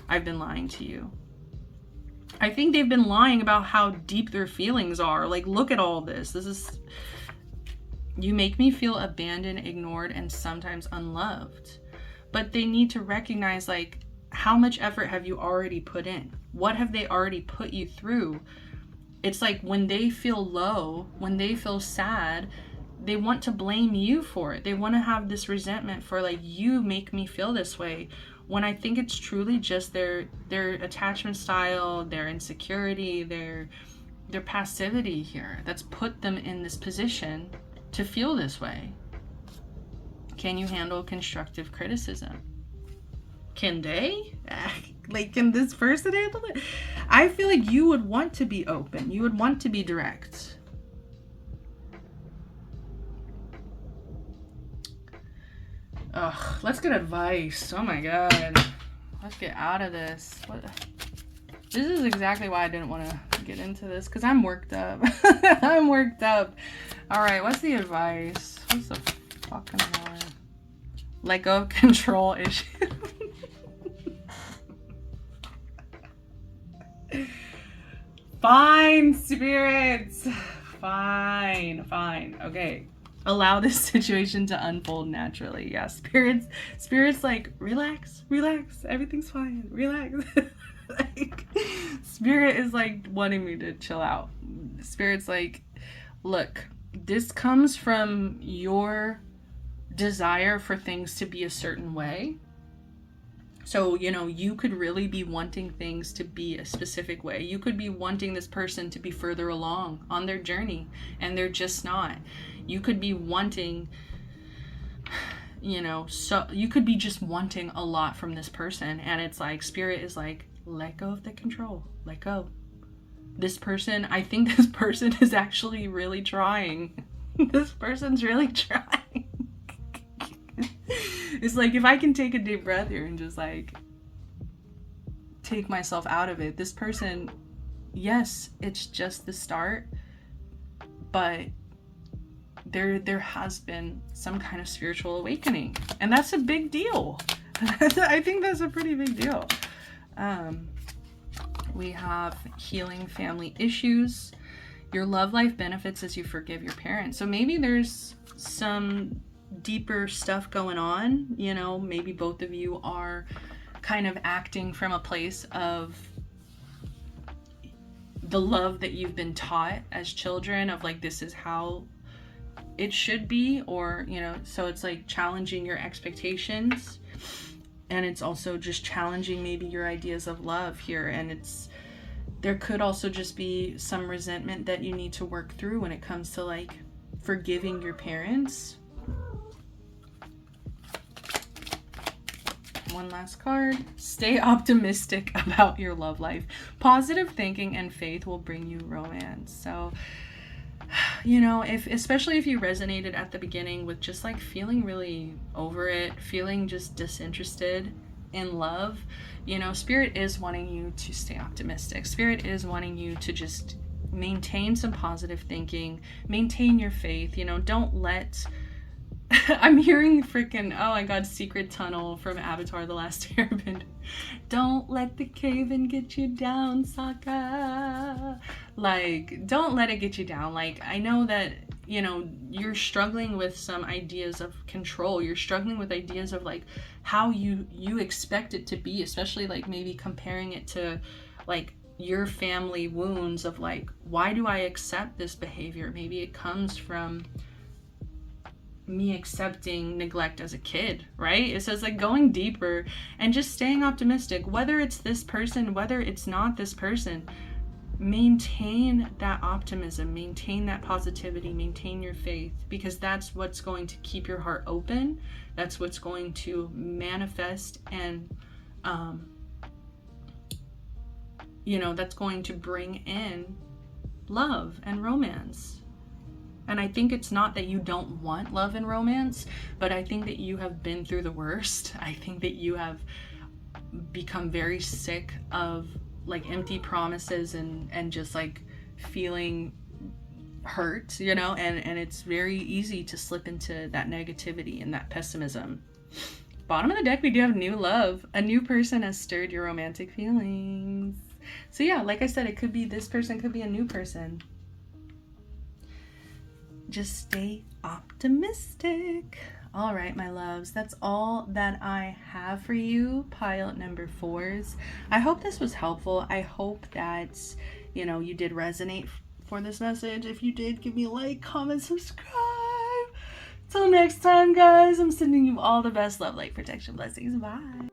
I've been lying to you. I think they've been lying about how deep their feelings are. Like, look at all this. This is, you make me feel abandoned, ignored, and sometimes unloved. But they need to recognize, like, how much effort have you already put in? What have they already put you through? It's like when they feel low, when they feel sad, they want to blame you for it. They want to have this resentment for like, you make me feel this way. When I think it's truly just their attachment style, their insecurity, their passivity here that's put them in this position to feel this way. Can you handle constructive criticism? Can they? Like, can this person handle it? I feel like you would want to be open. You would want to be direct. Ugh, let's get advice. Oh my god. Let's get out of this. What? This is exactly why I didn't want to get into this, because I'm worked up. I'm worked up. Alright, what's the advice? What's the fucking hell? Let go of control issue. Fine, spirits. Fine. Okay. Allow this situation to unfold naturally. Yeah, spirits like, relax. Everything's fine. Relax. Like, spirit is like wanting me to chill out. Spirit's like, look, this comes from your desire for things to be a certain way. So, you know, you could really be wanting things to be a specific way. You could be wanting this person to be further along on their journey, and they're just not. You could be wanting, you know, so you could be just wanting a lot from this person, and it's like, spirit is like, let go of the control. Let go. This person, I think this person is actually really trying. This person's really trying. It's like, if I can take a deep breath here and just like take myself out of it, this person, yes, it's just the start, but there has been some kind of spiritual awakening, and that's a big deal. I think that's a pretty big deal. We have healing family issues. Your love life benefits as you forgive your parents. So maybe there's some deeper stuff going on, you know, maybe both of you are kind of acting from a place of the love that you've been taught as children, of like, this is how it should be, or, you know, so it's like challenging your expectations, and it's also just challenging maybe your ideas of love here, and there could also just be some resentment that you need to work through when it comes to like forgiving your parents. One last card. Stay optimistic about your love life. Positive thinking and faith will bring you romance. So, you know, especially if you resonated at the beginning with just like feeling really over it, feeling just disinterested in love, you know, spirit is wanting you to stay optimistic. Spirit is wanting you to just maintain some positive thinking, maintain your faith, you know, don't let I'm hearing freaking, oh my god, Secret Tunnel from Avatar: The Last Airbender. Don't let the cave-in get you down, Sokka. Like, don't let it get you down. Like, I know that, you know, you're struggling with some ideas of control. You're struggling with ideas of like how you expect it to be, especially like maybe comparing it to like your family wounds of like, why do I accept this behavior? Maybe it comes from me accepting neglect as a kid, right? It says like going deeper and just staying optimistic, whether it's this person, whether it's not this person. Maintain that optimism, maintain that positivity, maintain your faith, because that's what's going to keep your heart open. That's what's going to manifest, and you know, that's going to bring in love and romance. And I think it's not that you don't want love and romance, but I think that you have been through the worst. I think that you have become very sick of like empty promises and just like feeling hurt, you know, and it's very easy to slip into that negativity and that pessimism. Bottom of the deck, we do have new love. A new person has stirred your romantic feelings. So yeah, like I said, it could be this person, could be a new person. Just stay optimistic. All right, my loves, that's all that I have for you, pile number 4s. I hope this was helpful. I hope that, you know, you did resonate for this message. If you did, give me a like, comment, subscribe. Till next time, guys, I'm sending you all the best love, light, protection, blessings. Bye.